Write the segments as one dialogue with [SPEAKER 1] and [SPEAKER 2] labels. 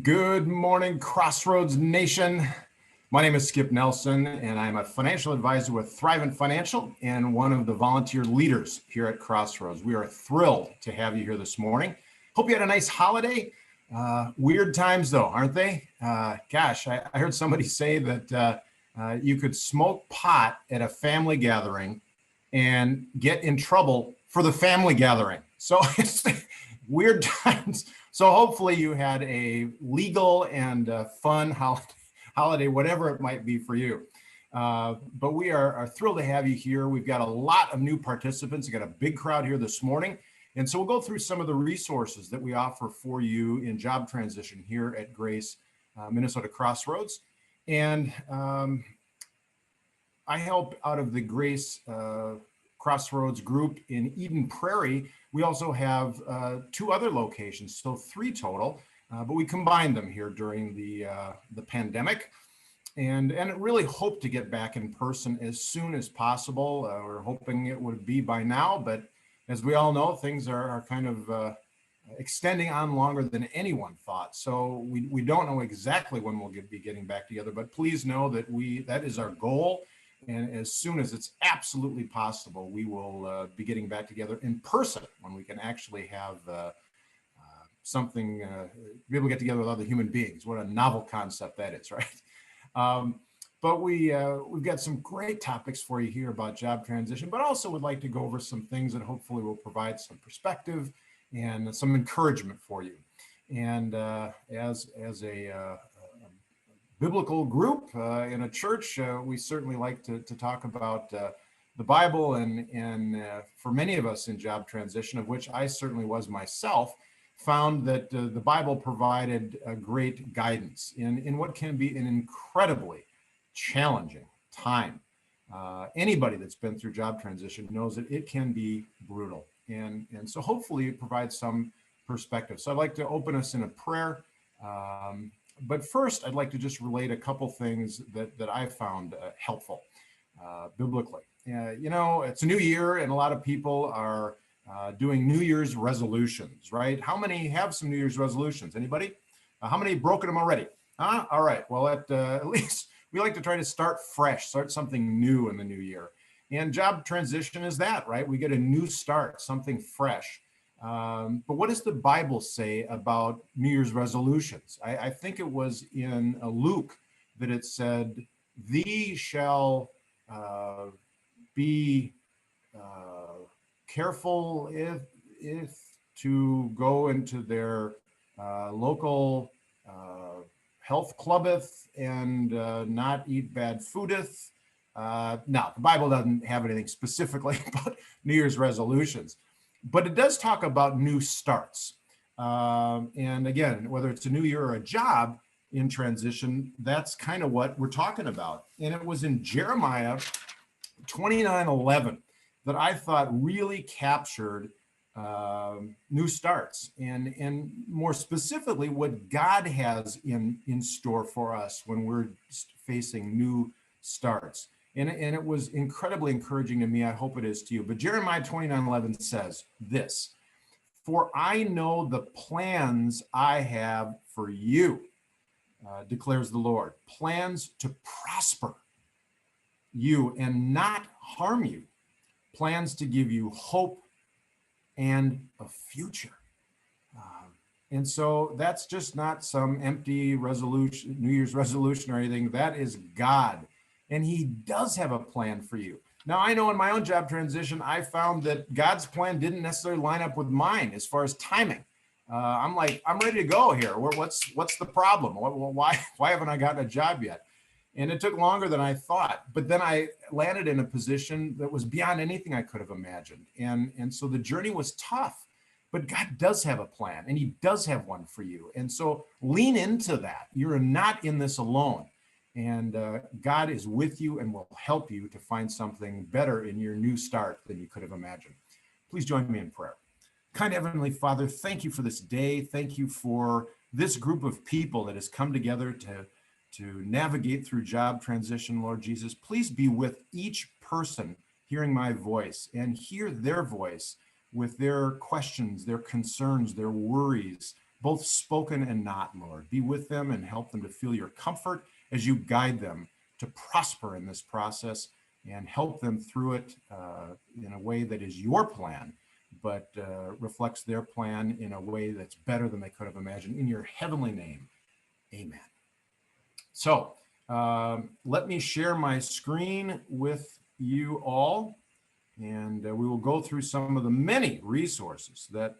[SPEAKER 1] Good morning, Crossroads Nation. My name is Skip Nelson, and I'm a financial advisor with Thrivent Financial and one of the volunteer leaders here at Crossroads. We are thrilled to have you here this morning. Hope you had a nice holiday. Weird times, though, aren't they? I heard somebody say that you could smoke pot at a family gathering and get in trouble for the family gathering. So it's weird times. So hopefully you had a legal and fun holiday, whatever it might be for you. But we are thrilled to have you here. We've got a lot of new participants. We've got a big crowd here this morning. And so we'll go through some of the resources that we offer for you in job transition here at Grace, Minnesota Crossroads. And I help out of the Grace Crossroads group in Eden Prairie. We also have two other locations, so three total, but we combined them here during the pandemic, and really hope to get back in person as soon as possible. We're hoping it would be by now, but as we all know, things are kind of extending on longer than anyone thought. So we don't know exactly when we'll be getting back together, but please know that that is our goal. And as soon as it's absolutely possible, we will be getting back together in person when we can actually have something, be able to get together with other human beings. What a novel concept that is, right? But we've got some great topics for you here about job transition, but also would like to go over some things that hopefully will provide some perspective and some encouragement for you. And as a biblical group in a church, we certainly like to talk about the Bible, and for many of us in job transition, of which I certainly was myself, found that the Bible provided a great guidance in what can be an incredibly challenging time. Anybody that's been through job transition knows that it can be brutal, and so hopefully it provides some perspective. So I'd like to open us in a prayer. But first, I'd like to just relate a couple things that I found helpful biblically. It's a new year, and a lot of people are doing New Year's resolutions, right? How many have some New Year's resolutions? Anybody? How many have broken them already? All right. Well, at least we like to try to start fresh, start something new in the new year. And job transition is that, right? We get a new start, something fresh. But what does the Bible say about New Year's resolutions? I think it was in Luke that it said, "Thee shall be careful if to go into their local health clubbeth and not eat bad foodeth." Now, the Bible doesn't have anything specifically about New Year's resolutions, but it does talk about new starts. And again, whether it's a new year or a job in transition, that's kind of what we're talking about. And it was in Jeremiah 29:11 that I thought really captured new starts, and more specifically, what God has in store for us when we're facing new starts. And it was incredibly encouraging to me. I hope it is to you. But Jeremiah 29:11 says this: "For I know the plans I have for you, declares the Lord, plans to prosper you and not harm you, plans to give you hope and a future." And so that's just not some empty resolution, New Year's resolution or anything. That is God. And he does have a plan for you. Now, I know in my own job transition, I found that God's plan didn't necessarily line up with mine as far as timing. I'm like, I'm ready to go here. What's the problem? Why haven't I gotten a job yet? And it took longer than I thought. But then I landed in a position that was beyond anything I could have imagined. And so the journey was tough. But God does have a plan, and he does have one for you. And so lean into that. You're not in this alone. And God is with you and will help you to find something better in your new start than you could have imagined. Please join me in prayer. Kind Heavenly Father, thank you for this day. Thank you for this group of people that has come together to navigate through job transition, Lord Jesus. Please be with each person hearing my voice, and hear their voice with their questions, their concerns, their worries, both spoken and not, Lord. Be with them and help them to feel your comfort as you guide them to prosper in this process, and help them through it in a way that is your plan, but reflects their plan in a way that's better than they could have imagined. In your heavenly name, amen. So let me share my screen with you all, and we will go through some of the many resources that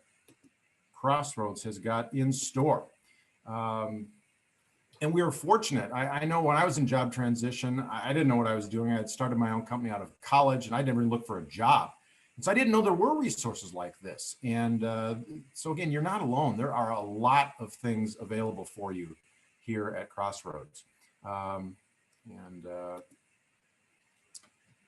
[SPEAKER 1] Crossroads has got in store. And we were fortunate. I know when I was in job transition, I didn't know what I was doing. I had started my own company out of college, and I never looked for a job. And so I didn't know there were resources like this. And so again, you're not alone. There are a lot of things available for you here at Crossroads.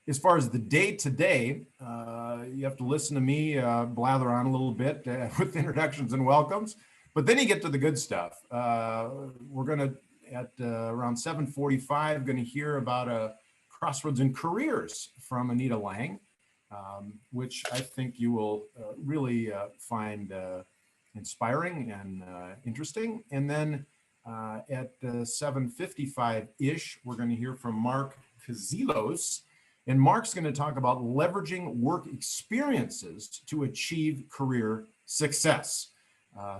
[SPEAKER 1] As far as the day-to-day, you have to listen to me blather on a little bit with introductions and welcomes. But then you get to the good stuff. We're going to, at around 7:45, going to hear about Crossroads and Careers from Anita Lang, which I think you will really find inspiring and interesting. And then at 7:55-ish, we're going to hear from Mark Kizilos. And Mark's going to talk about leveraging work experiences to achieve career success.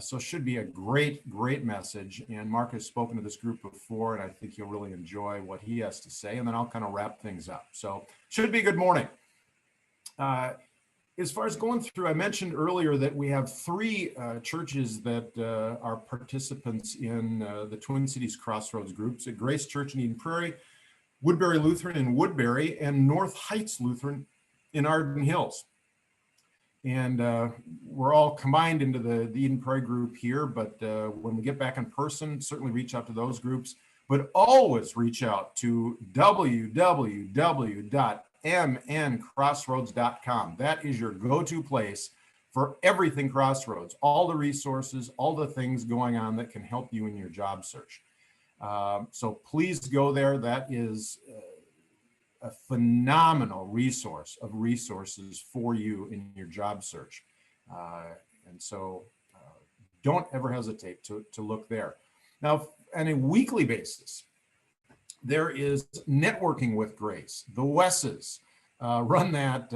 [SPEAKER 1] So it should be a great, great message. And Mark has spoken to this group before, and I think you'll really enjoy what he has to say. And then I'll kind of wrap things up. So should be a good morning. As far as going through, I mentioned earlier that we have three churches that are participants in the Twin Cities Crossroads groups: at Grace Church in Eden Prairie, Woodbury Lutheran in Woodbury, and North Heights Lutheran in Arden Hills. And we're all combined into the Eden Prairie group here, but when we get back in person, certainly reach out to those groups, but always reach out to www.mncrossroads.com. That is your go-to place for everything Crossroads, all the resources, all the things going on that can help you in your job search. So please go there. That is a phenomenal resource of resources for you in your job search. And so don't ever hesitate to look there. Now, on a weekly basis, there is Networking with Grace. The Wesses run that,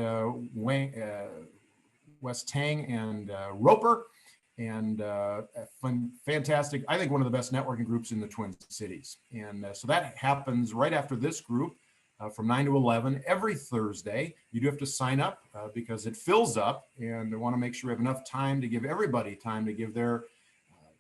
[SPEAKER 1] Wes Tang and Roper, and fantastic, I think one of the best networking groups in the Twin Cities. And so that happens right after this group from 9 to 11 every Thursday. You do have to sign up because it fills up, and I want to make sure we have enough time to give everybody time to give their,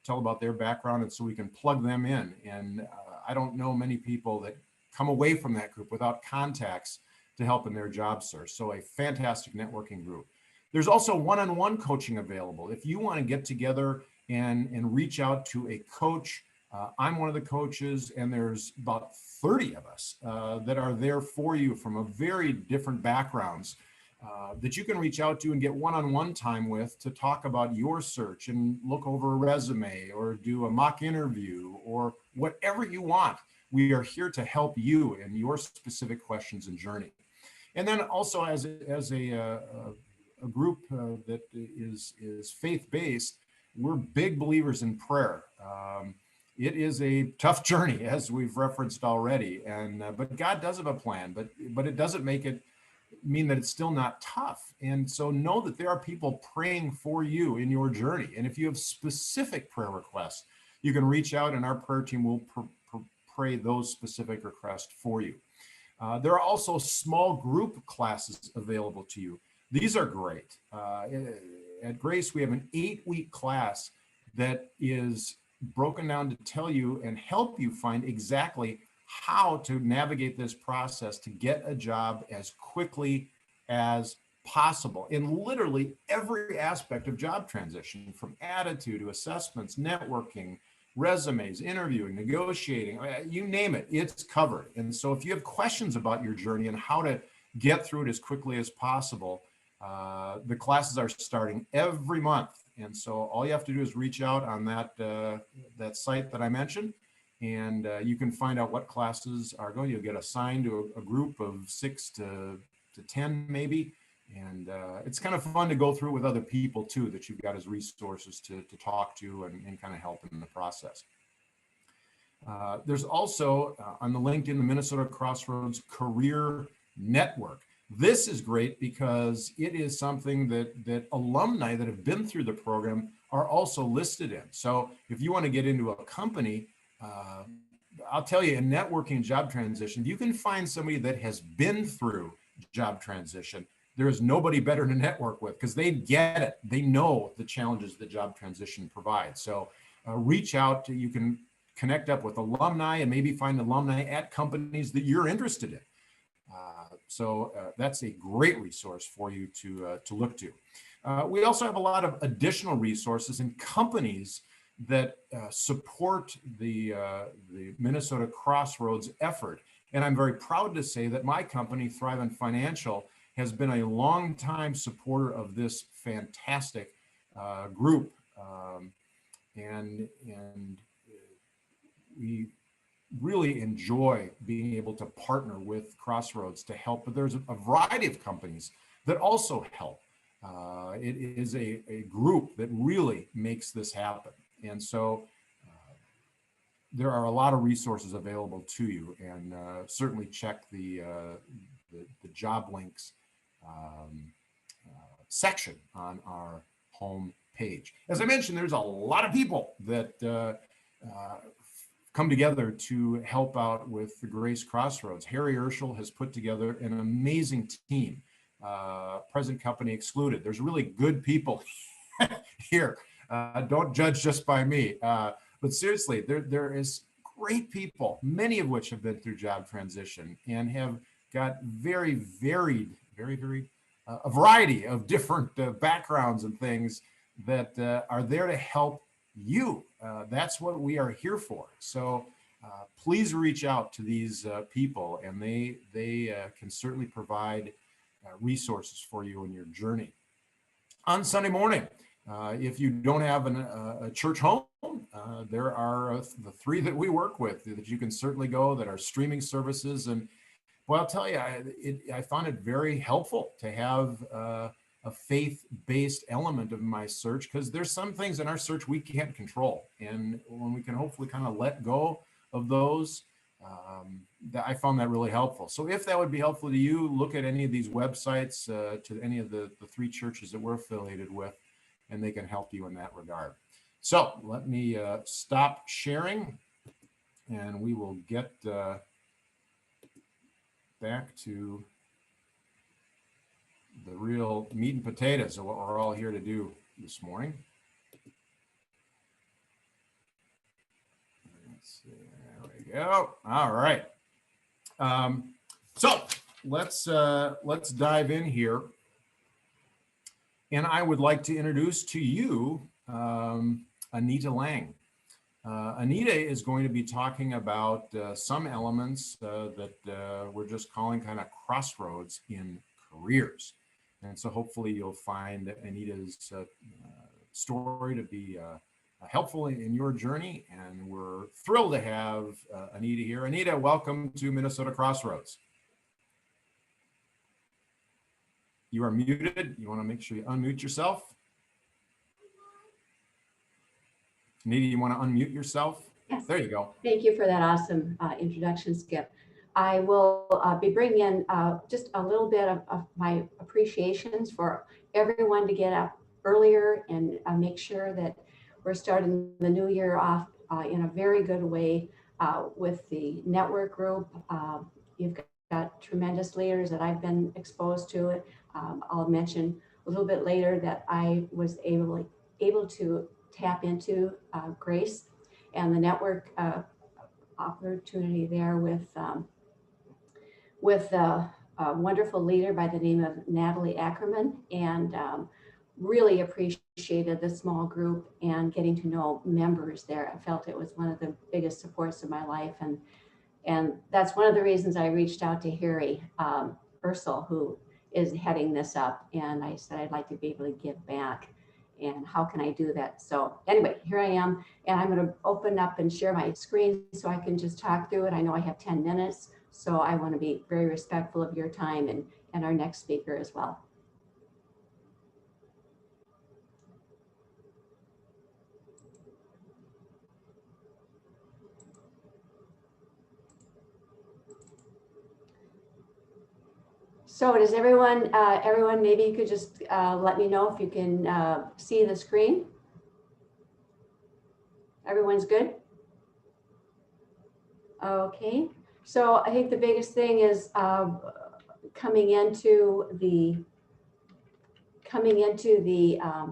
[SPEAKER 1] tell about their background, and so we can plug them in. And I don't know many people that come away from that group without contacts to help in their job search. So a fantastic networking group. There's also one-on-one coaching available. If you want to get together and reach out to a coach, I'm one of the coaches, and there's about 30 of us that are there for you from a very different backgrounds that you can reach out to and get one-on-one time with to talk about your search and look over a resume or do a mock interview or whatever you want. We are here to help you in your specific questions and journey. And then also as a group that is faith-based, we're big believers in prayer. It is a tough journey, as we've referenced already, and but God does have a plan, but it doesn't make it mean that it's still not tough. And so know that there are people praying for you in your journey. And if you have specific prayer requests, you can reach out, and our prayer team will pray those specific requests for you. There are also small group classes available to you. These are great. At Grace, we have an 8-week class that is broken down to tell you and help you find exactly how to navigate this process to get a job as quickly as possible in literally every aspect of job transition, from attitude to assessments, networking, resumes, interviewing, negotiating, you name it, it's covered. And so if you have questions about your journey and how to get through it as quickly as possible, the classes are starting every month. And so all you have to do is reach out on that site that I mentioned, and you can find out what classes are going. You'll get assigned to a group of 6 to 10 maybe, And it's kind of fun to go through with other people too, that you've got as resources to talk to and kind of help in the process. There's also on the LinkedIn, the Minnesota Crossroads Career Network. This is great because it is something that alumni that have been through the program are also listed in. So if you want to get into a company, I'll tell you, in networking job transition, if you can find somebody that has been through job transition, there is nobody better to network with because they get it. They know the challenges that job transition provides. So reach out you can connect up with alumni and maybe find alumni at companies that you're interested in. So that's a great resource for you to look to. We also have a lot of additional resources and companies that support the Minnesota Crossroads effort. And I'm very proud to say that my company, Thrive Financial, has been a longtime supporter of this fantastic group. And we really enjoy being able to partner with Crossroads to help, but there's a variety of companies that also help. It is a group that really makes this happen. And so there are a lot of resources available to you, and certainly check the job links section on our home page. As I mentioned, there's a lot of people that come together to help out with the Grace Crossroads. Harry Urschel has put together an amazing team, present company excluded. There's really good people here. Don't judge just by me. But seriously, there is great people, many of which have been through job transition and have got very varied, a variety of different backgrounds and things that are there to help you. That's what we are here for. So please reach out to these people, and they can certainly provide resources for you in your journey. On Sunday morning, if you don't have a church home, there are the three that we work with that you can certainly go, that are streaming services. And well, I'll tell you, I found it very helpful to have a faith-based element of my search, because there's some things in our search we can't control. And when we can hopefully kind of let go of those, I found that really helpful. So if that would be helpful to you, look at any of these websites, to any of the three churches that we're affiliated with, and they can help you in that regard. So let me stop sharing, and we will get back to the real meat and potatoes of what we're all here to do this morning. Let's see, there we go. All right. So let's dive in here. And I would like to introduce to you Anita Lang. Anita is going to be talking about some elements that we're just calling kind of crossroads in careers. And so hopefully you'll find Anita's story to be helpful in your journey. And we're thrilled to have Anita here. Anita, welcome to Minnesota Crossroads. You are muted. You want to make sure you unmute yourself. Anita, you want to unmute yourself?
[SPEAKER 2] Yes.
[SPEAKER 1] There you go.
[SPEAKER 2] Thank you for that awesome introduction, Skip. I will be bringing in just a little bit of my appreciations for everyone to get up earlier and make sure that we're starting the new year off in a very good way with the network group. You've got tremendous leaders that I've been exposed to it. I'll mention a little bit later that I was able to tap into Grace and the network opportunity there with a wonderful leader by the name of Natalie Ackerman, and really appreciated the small group and getting to know members there. I felt it was one of the biggest supports of my life, and that's one of the reasons I reached out to Harry Urschel, who is heading this up, and I said I'd like to be able to give back, and how can I do that? So anyway, here I am, and I'm going to open up and share my screen so I can just talk through it. I know I have 10 minutes, so I want to be very respectful of your time and our next speaker as well. So does everyone, maybe you could just let me know if you can see the screen. Everyone's good? Okay, so I think the biggest thing is coming into the, I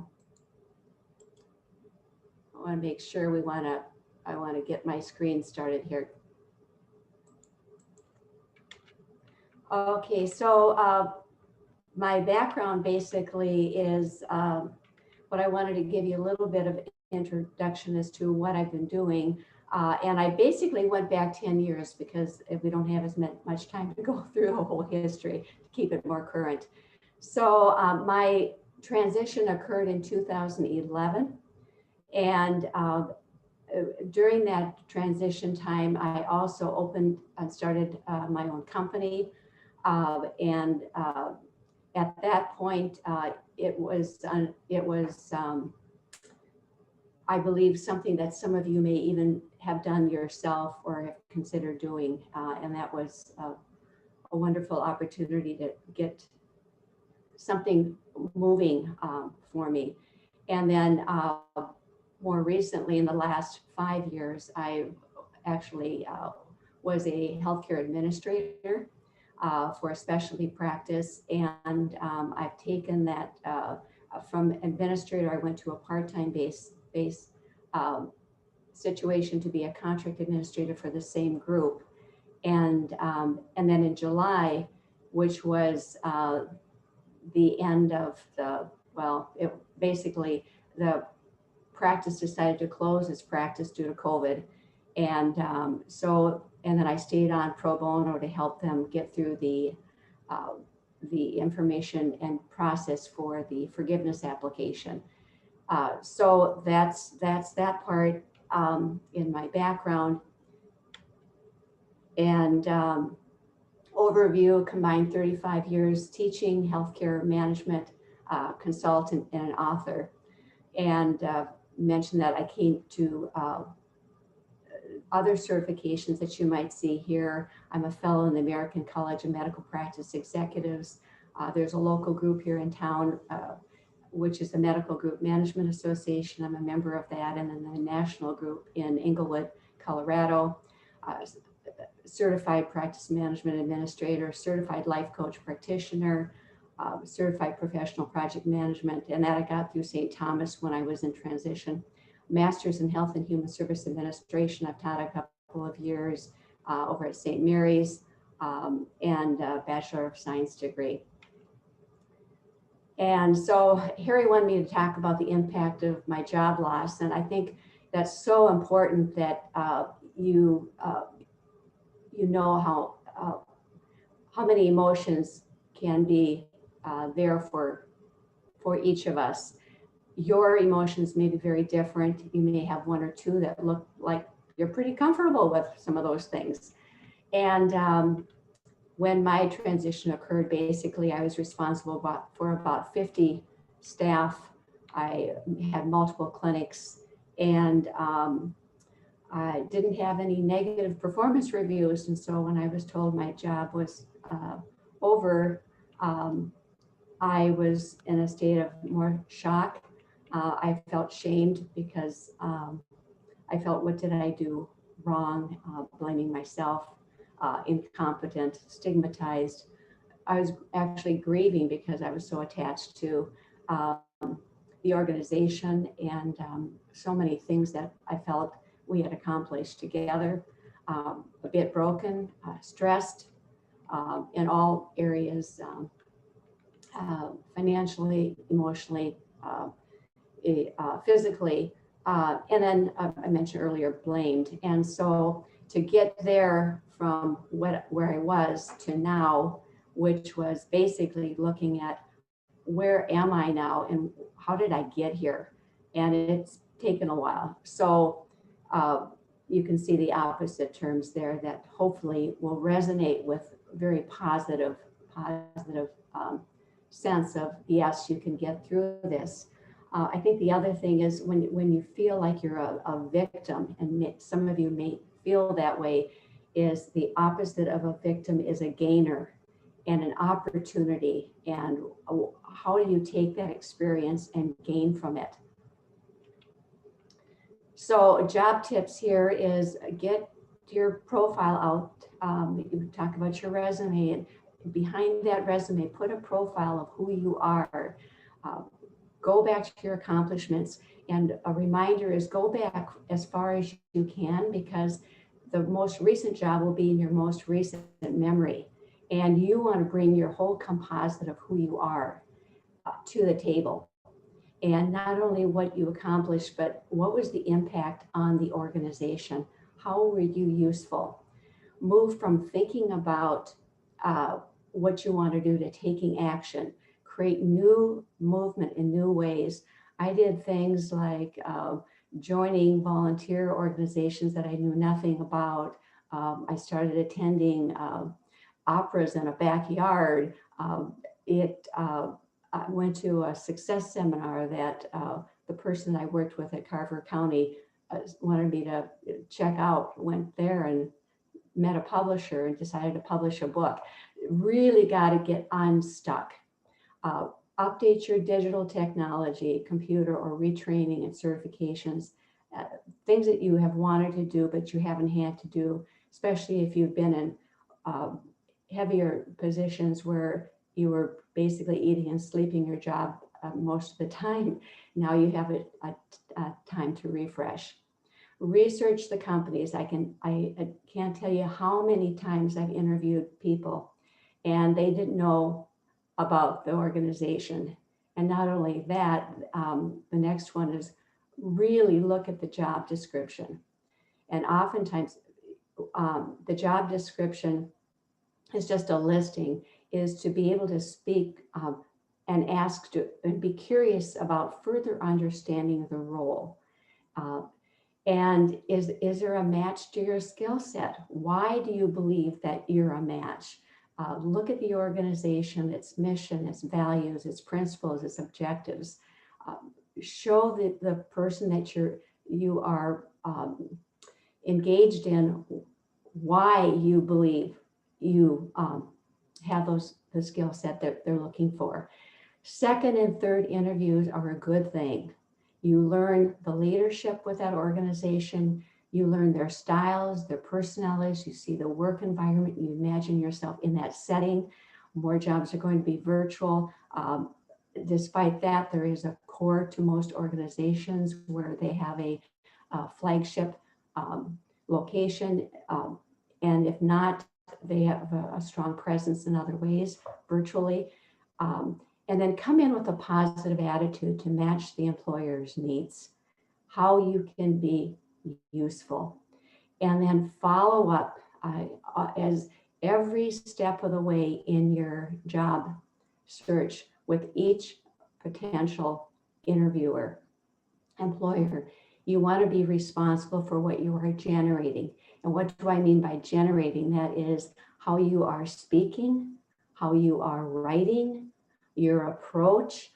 [SPEAKER 2] want to make sure I want to get my screen started here. Okay, so my background basically is what I wanted to give you a little bit of introduction as to what I've been doing. And I basically went back 10 years because we don't have as much time to go through the whole history to keep it more current. So my transition occurred in 2011. And during that transition time, I also opened and started my own company. And at that point, it was I believe something that some of you may even have done yourself or have considered doing. And that was a wonderful opportunity to get something moving for me. And then more recently, in the last 5 years, I actually was a healthcare administrator for a specialty practice. And I've taken that from administrator, I went to a part-time base situation to be a contract administrator for the same group. And then in July, which was the end of basically the practice decided to close its practice due to COVID. And and then I stayed on pro bono to help them get through the information and process for the forgiveness application. So that's that part in my background. And overview, combined 35 years teaching, healthcare management, consultant, and an author. And mentioned that I came to other certifications that you might see here. I'm a fellow in the American College of Medical Practice Executives. There's a local group here in town, which is the Medical Group Management Association. I'm a member of that, and then the national group in Inglewood, Colorado. Certified Practice Management Administrator, Certified Life Coach Practitioner, Certified Professional Project Management, and that I got through St. Thomas when I was in transition. Master's in Health and Human Service Administration, I've taught a couple of years over at St. Mary's, and a Bachelor of Science degree. And so Harry wanted me to talk about the impact of my job loss, and I think that's so important that you know how many emotions can be there for each of us. Your emotions may be very different. You may have one or two that look like you're pretty comfortable with some of those things. And when my transition occurred, basically I was responsible for about 50 staff. I had multiple clinics, and I didn't have any negative performance reviews. And so when I was told my job was over, I was in a state of more shock. I felt shamed because I felt, what did I do wrong? Blaming myself, incompetent, stigmatized. I was actually grieving because I was so attached to the organization and so many things that I felt we had accomplished together. A bit broken, stressed in all areas, financially, emotionally, physically, and then I mentioned earlier, blamed. And so to get there from where I was to now, which was basically looking at where am I now and how did I get here? And it's taken a while. So you can see the opposite terms there that hopefully will resonate with very positive sense of, yes, you can get through this. I think the other thing is when you feel like you're a victim, and some of you may feel that way, is the opposite of a victim is a gainer. and an opportunity, and how do you take that experience and gain from it. So job tips here is get your profile out. You talk about your resume, and behind that resume, put a profile of who you are. Go back to your accomplishments, and a reminder is go back as far as you can, because the most recent job will be in your most recent memory, and you want to bring your whole composite of who you are to the table. And not only what you accomplished, but what was the impact on the organization? How were you useful? Move from thinking about what you want to do to taking action. Create new movement in new ways. I did things like joining volunteer organizations that I knew nothing about. I started attending operas in a backyard. I went to a success seminar that the person I worked with at Carver County wanted me to check out. Went there and met a publisher and decided to publish a book. Really got to get unstuck. Update your digital technology, computer or retraining and certifications, things that you have wanted to do but you haven't had to do, especially if you've been in heavier positions where you were basically eating and sleeping your job most of the time. Now you have a time to refresh. Research the companies. I can't tell you how many times I've interviewed people and they didn't know about the organization. And not only that, the next one is really look at the job description. And oftentimes the job description is just a listing, is to be able to speak and ask to and be curious about further understanding the role. And is there a match to your skill set? Why do you believe that you're a match? Look at the organization, its mission, its values, its principles, its objectives. Show the person that you are engaged in why you believe you have the skill set that they're looking for. Second and third interviews are a good thing. You learn the leadership with that organization. You learn their styles, their personalities. You see the work environment. You imagine yourself in that setting. More jobs are going to be virtual. Despite that, there is a core to most organizations where they have a flagship location. And if not, they have a strong presence in other ways virtually. And then come in with a positive attitude to match the employer's needs, how you can be useful. And then follow up as every step of the way in your job search with each potential interviewer, employer. You want to be responsible for what you are generating. And what do I mean by generating? That is how you are speaking, how you are writing, your approach.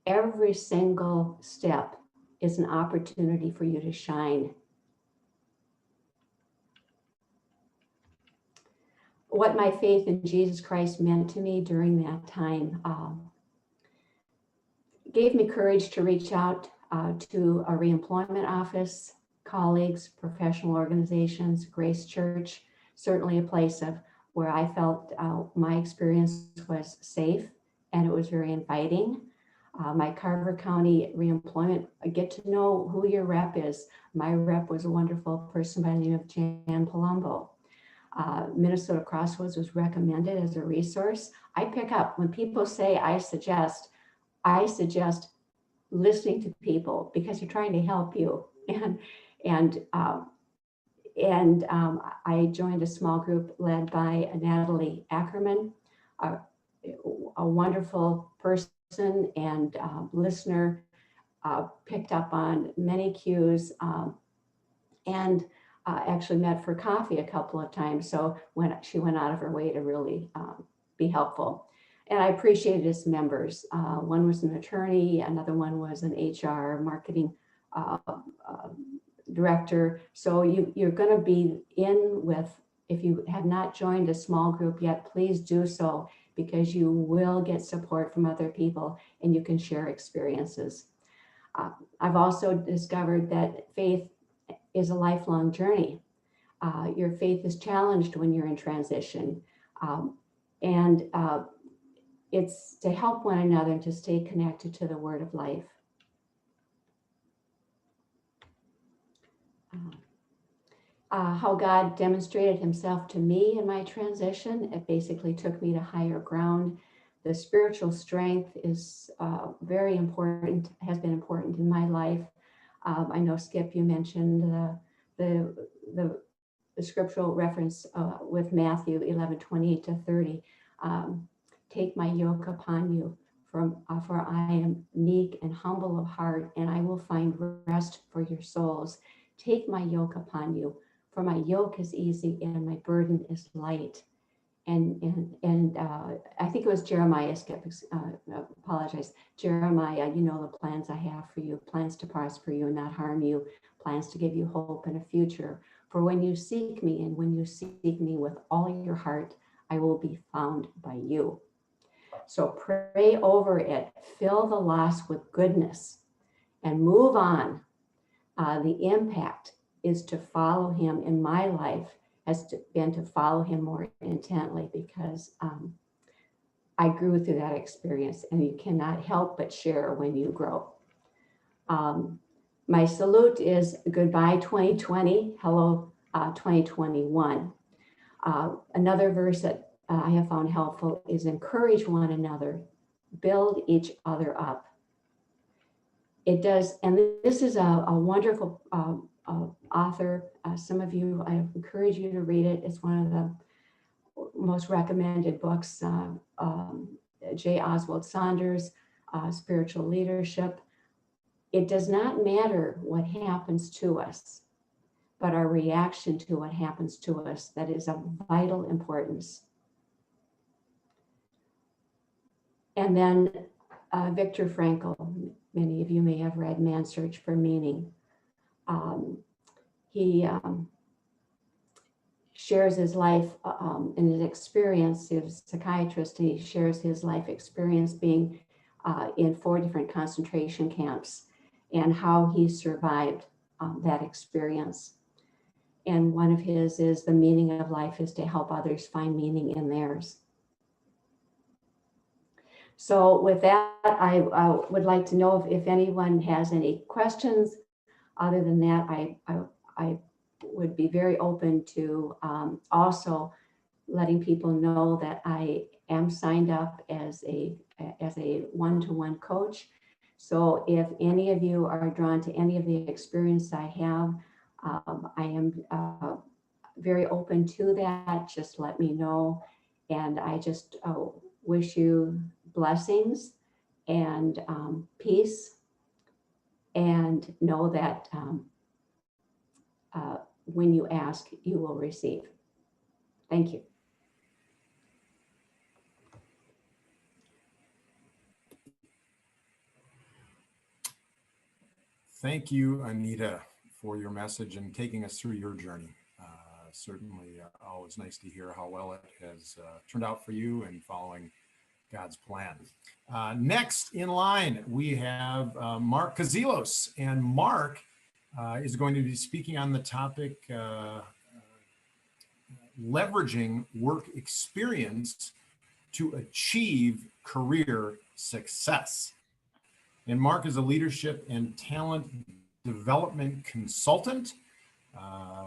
[SPEAKER 2] Every single step is an opportunity for you to shine. What my faith in Jesus Christ meant to me during that time gave me courage to reach out to a reemployment office, colleagues, professional organizations, Grace Church, certainly a place where I felt my experience was safe and it was very inviting. My Carver County reemployment, get to know who your rep is. My rep was a wonderful person by the name of Jan Palumbo. Minnesota Crossroads was recommended as a resource. I pick up when people say I suggest listening to people because they're trying to help you. And I joined a small group led by Natalie Ackerman, a wonderful person and listener, picked up on many cues and actually met for coffee a couple of times. So when she went out of her way to really be helpful. And I appreciated his members. One was an attorney, another one was an HR marketing director. So you're going to be in with, if you have not joined a small group yet, please do so. because you will get support from other people and you can share experiences. I've also discovered that faith is a lifelong journey. Your faith is challenged when you're in transition. And it's to help one another and to stay connected to the word of life. How God demonstrated himself to me in my transition. It basically took me to higher ground. The spiritual strength is very important, has been important in my life. I know, Skip, you mentioned the scriptural reference with Matthew 11:28-30. Take my yoke upon you, for I am meek and humble of heart, and I will find rest for your souls. Take my yoke upon you, for my yoke is easy and my burden is light. And I think it was Jeremiah, Skip, apologize. Jeremiah, you know the plans I have for you, plans to prosper you and not harm you, plans to give you hope and a future. For when you seek me, and when you seek me with all your heart, I will be found by you. So pray over it, fill the loss with goodness, and move on. The impact is to follow him in my life, has been to follow him more intently, because I grew through that experience, and you cannot help but share when you grow. My salute is goodbye 2020, hello 2021. Another verse that I have found helpful is encourage one another, build each other up. It does, and this is a wonderful author. Some of you, I encourage you to read it. It's one of the most recommended books. J. Oswald Saunders, Spiritual Leadership. It does not matter what happens to us, but our reaction to what happens to us, that is of vital importance. And then Viktor Frankl, many of you may have read Man's Search for Meaning. He shares his life and his experience. He was a psychiatrist, and he shares his life experience being in 4 different concentration camps and how he survived that experience. And one of his is the meaning of life is to help others find meaning in theirs. So with that, I would like to know if anyone has any questions. Other than that, I would be very open to also letting people know that I am signed up as a one-to-one coach. So if any of you are drawn to any of the experience I have, I am very open to that. Just let me know. And I just wish you blessings and peace, and know that when you ask, you will receive. Thank you.
[SPEAKER 1] Thank you, Anita, for your message and taking us through your journey. Certainly always nice to hear how well it has turned out for you and following God's plan. Next in line, we have Mark Kizilos, and Mark is going to be speaking on the topic leveraging work experience to achieve career success. And Mark is a leadership and talent development consultant.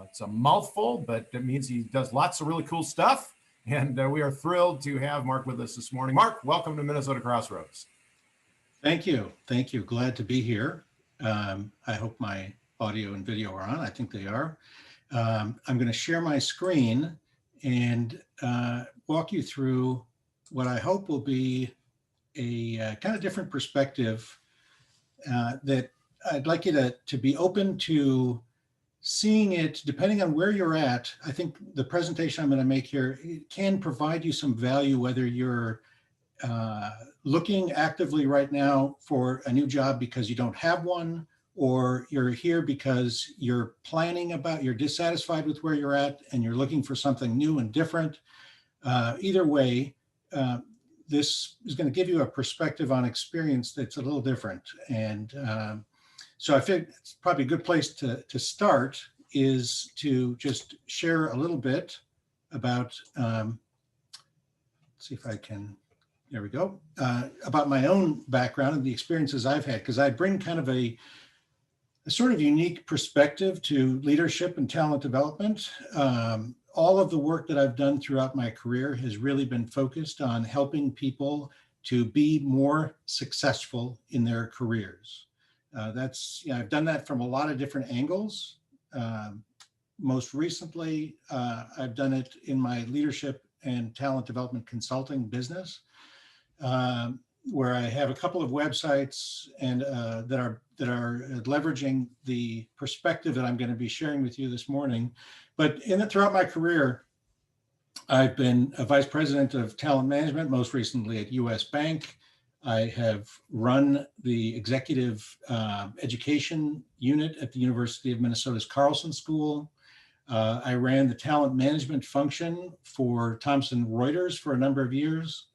[SPEAKER 1] It's a mouthful, but that means he does lots of really cool stuff. And we are thrilled to have Mark with us this morning. Mark, welcome to Minnesota Crossroads.
[SPEAKER 3] Thank you. Thank you. Glad to be here. I hope my audio and video are on. I think they are. I'm going to share my screen and walk you through what I hope will be a kind of different perspective that I'd like you to be open to seeing it, depending on where you're at. I think the presentation I'm going to make here can provide you some value, whether you're looking actively right now for a new job because you don't have one, or you're here because you're you're dissatisfied with where you're at and you're looking for something new and different. Either way, this is going to give you a perspective on experience that's a little different. And so I think it's probably a good place to start is to just share a little bit about, let's see if I can, there we go, about my own background and the experiences I've had, because I bring kind of a sort of unique perspective to leadership and talent development. All of the work that I've done throughout my career has really been focused on helping people to be more successful in their careers. I've done that from a lot of different angles. Most recently, I've done it in my leadership and talent development consulting business, where I have a couple of websites and that are leveraging the perspective that I'm going to be sharing with you this morning. But throughout my career, I've been a vice president of talent management, most recently at US Bank. I have run the executive education unit at the University of Minnesota's Carlson School. I ran the talent management function for Thomson Reuters for a number of years.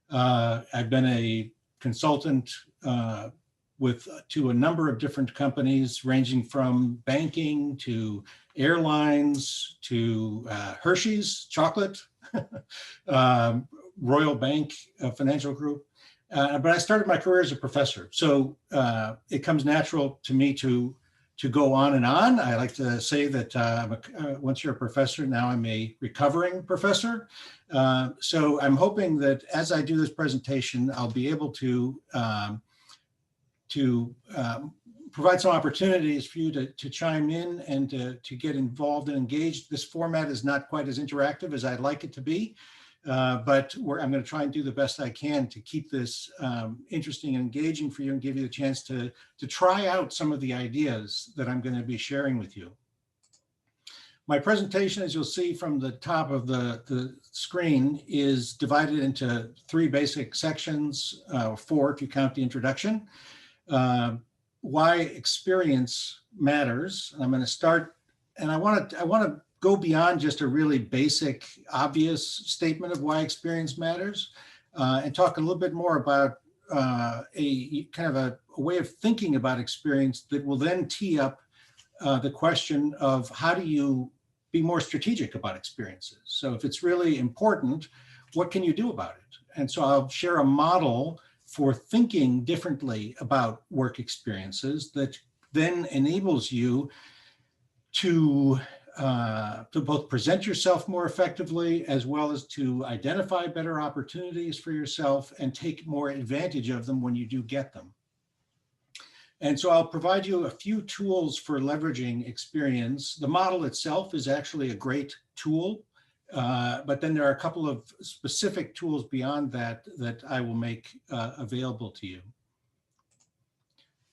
[SPEAKER 3] I've been a consultant to a number of different companies, ranging from banking to airlines to Hershey's chocolate, Royal Bank Financial Group. But I started my career as a professor. So it comes natural to me to go on and on. I like to say that once you're a professor, now I'm a recovering professor. So I'm hoping that as I do this presentation, I'll be able to provide some opportunities for you to chime in and to get involved and engaged. This format is not quite as interactive as I'd like it to be, but I'm going to try and do the best I can to keep this interesting and engaging for you and give you a chance to try out some of the ideas that I'm going to be sharing with you. My presentation, as you'll see from the top of the screen, is divided into three basic sections, four if you count the introduction. Why experience matters. I'm going to start, and I want to go beyond just a really basic, obvious statement of why experience matters, and talk a little bit more about a kind of a way of thinking about experience that will then tee up the question of how do you be more strategic about experiences. So if it's really important, what can you do about it? And so I'll share a model for thinking differently about work experiences that then enables you to both present yourself more effectively, as well as to identify better opportunities for yourself and take more advantage of them when you do get them. And so I'll provide you a few tools for leveraging experience. The model itself is actually a great tool, but then there are a couple of specific tools beyond that that I will make available to you.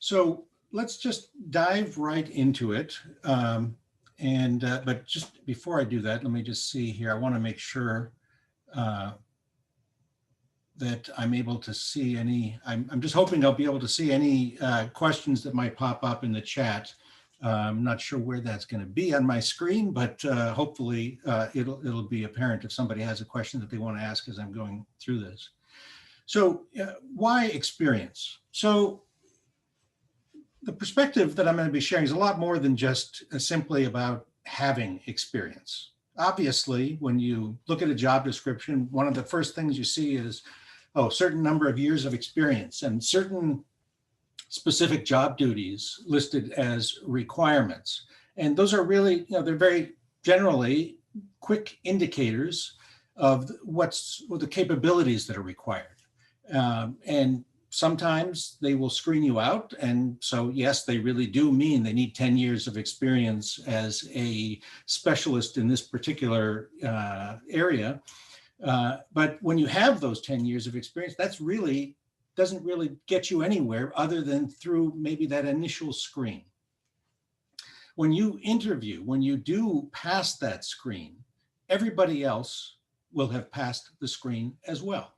[SPEAKER 3] So let's just dive right into it. But just before I do that, let me just see here. I want to make sure that I'm able to see any, I'm just hoping I'll be able to see any questions that might pop up in the chat. I'm not sure where that's going to be on my screen, but hopefully it'll be apparent if somebody has a question that they want to ask as I'm going through this. So why experience? So the perspective that I'm going to be sharing is a lot more than just simply about having experience. Obviously, when you look at a job description, one of the first things you see is, oh, certain number of years of experience and certain specific job duties listed as requirements. And those are really, they're very generally quick indicators of what the capabilities that are required. And sometimes they will screen you out. And so, yes, they really do mean they need 10 years of experience as a specialist in this particular area. But when you have those 10 years of experience, that's really doesn't really get you anywhere other than through maybe that initial screen. When you interview, when you do pass that screen, everybody else will have passed the screen as well.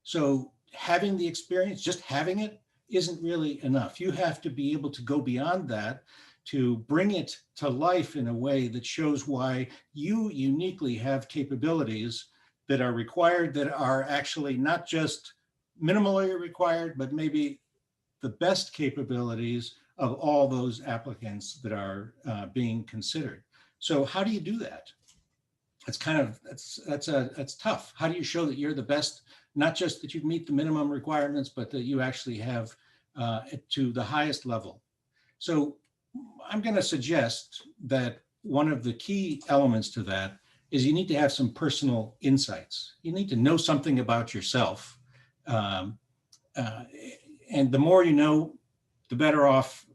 [SPEAKER 3] So having the experience, just having it, isn't really enough. You have to be able to go beyond that to bring it to life in a way that shows why you uniquely have capabilities that are required that are actually not just minimally required, but maybe the best capabilities of all those applicants that are being considered. So how do you do that? It's kind of, that's tough. How do you show that you're the best, not just that you meet the minimum requirements, but that you actually have to the highest level? So I'm going to suggest that one of the key elements to that is you need to have some personal insights. You need to know something about yourself. And the more you know, the better off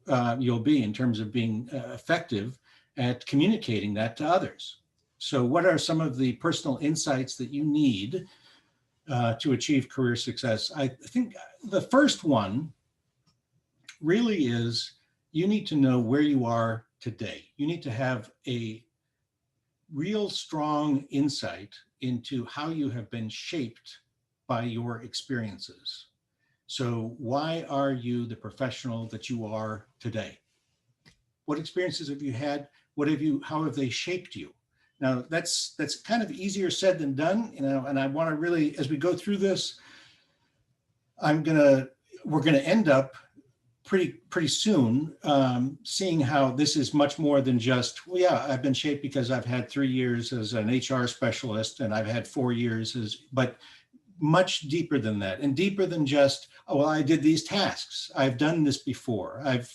[SPEAKER 3] you'll be in terms of being effective at communicating that to others. So what are some of the personal insights that you need to achieve career success? I think the first one really is you need to know where you are today. You need to have a real strong insight into how you have been shaped by your experiences. So why are you the professional that you are today? What experiences have you had? How have they shaped you? Now that's kind of easier said than done, and I want to really, as we go through this, we're gonna end up pretty soon seeing how this is much more than just, well, yeah, I've been shaped because I've had 3 years as an HR specialist and I've had 4 years but much deeper than that, and deeper than just, oh, well, I did these tasks. I've done this before. I've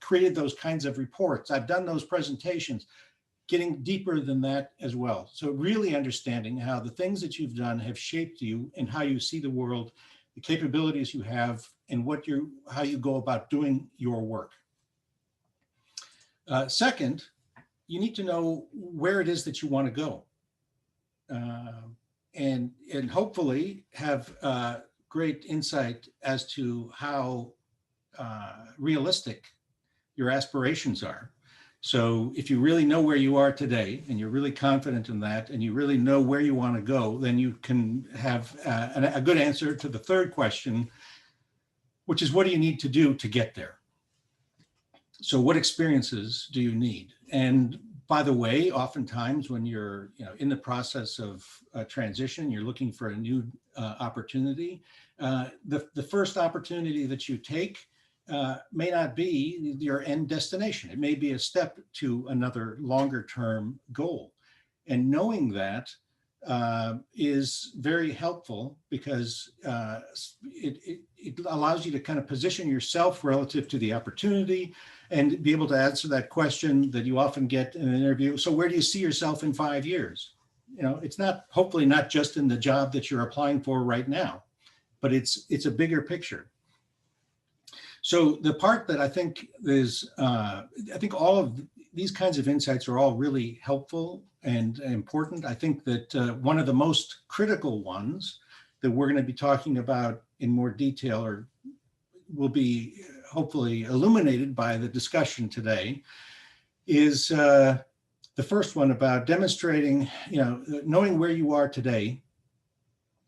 [SPEAKER 3] created those kinds of reports. I've done those presentations. Getting deeper than that as well. So really understanding how the things that you've done have shaped you and how you see the world, the capabilities you have, and how you go about doing your work. Second, you need to know where it is that you want to go. And hopefully have great insight as to how realistic your aspirations are. So if you really know where you are today and you're really confident in that and you really know where you want to go, then you can have a good answer to the third question, which is what do you need to do to get there? So what experiences do you need? And by the way, oftentimes when you're in the process of transition, you're looking for a new opportunity. The first opportunity that you take may not be your end destination. It may be a step to another longer term goal. And knowing that is very helpful because it allows you to kind of position yourself relative to the opportunity and be able to answer that question that you often get in an interview. So where do you see yourself in 5 years? It's hopefully not just in the job that you're applying for right now, but it's a bigger picture. So the part that I think is, I think all of these kinds of insights are all really helpful and important. I think that one of the most critical ones that we're going to be talking about in more detail or will be hopefully illuminated by the discussion today is the first one about demonstrating, knowing where you are today.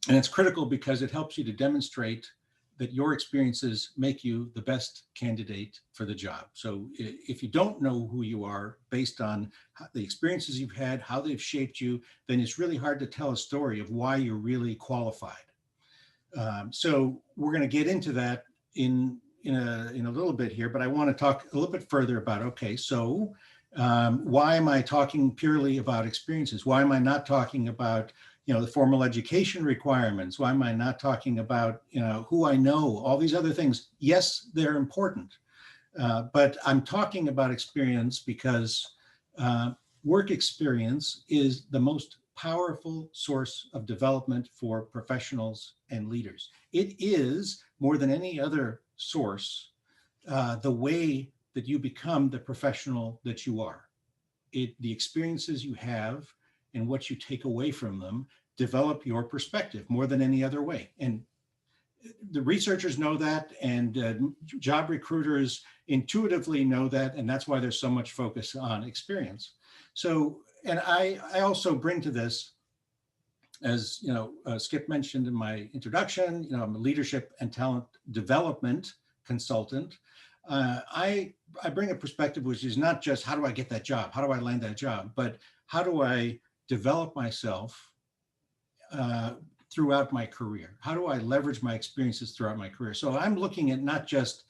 [SPEAKER 3] And it's critical because it helps you to demonstrate that your experiences make you the best candidate for the job. So if you don't know who you are based on the experiences you've had, how they've shaped you, then it's really hard to tell a story of why you're really qualified. So we're going to get into that in a little bit here, but I want to talk a little bit further about, okay, so why am I talking purely about experiences? Why am I not talking about the formal education requirements? Why am I not talking about, who I know, all these other things? Yes, they're important, but I'm talking about experience because work experience is the most powerful source of development for professionals and leaders. It is, more than any other source, the way that you become the professional that you are. The experiences you have and what you take away from them develop your perspective more than any other way. And the researchers know that, and job recruiters intuitively know that, and that's why there's so much focus on experience. So, and I also bring to this, as Skip mentioned in my introduction, I'm a leadership and talent development consultant. I bring a perspective which is not just how do I get that job, how do I land that job, but how do I develop myself throughout my career? How do I leverage my experiences throughout my career? So I'm looking at not just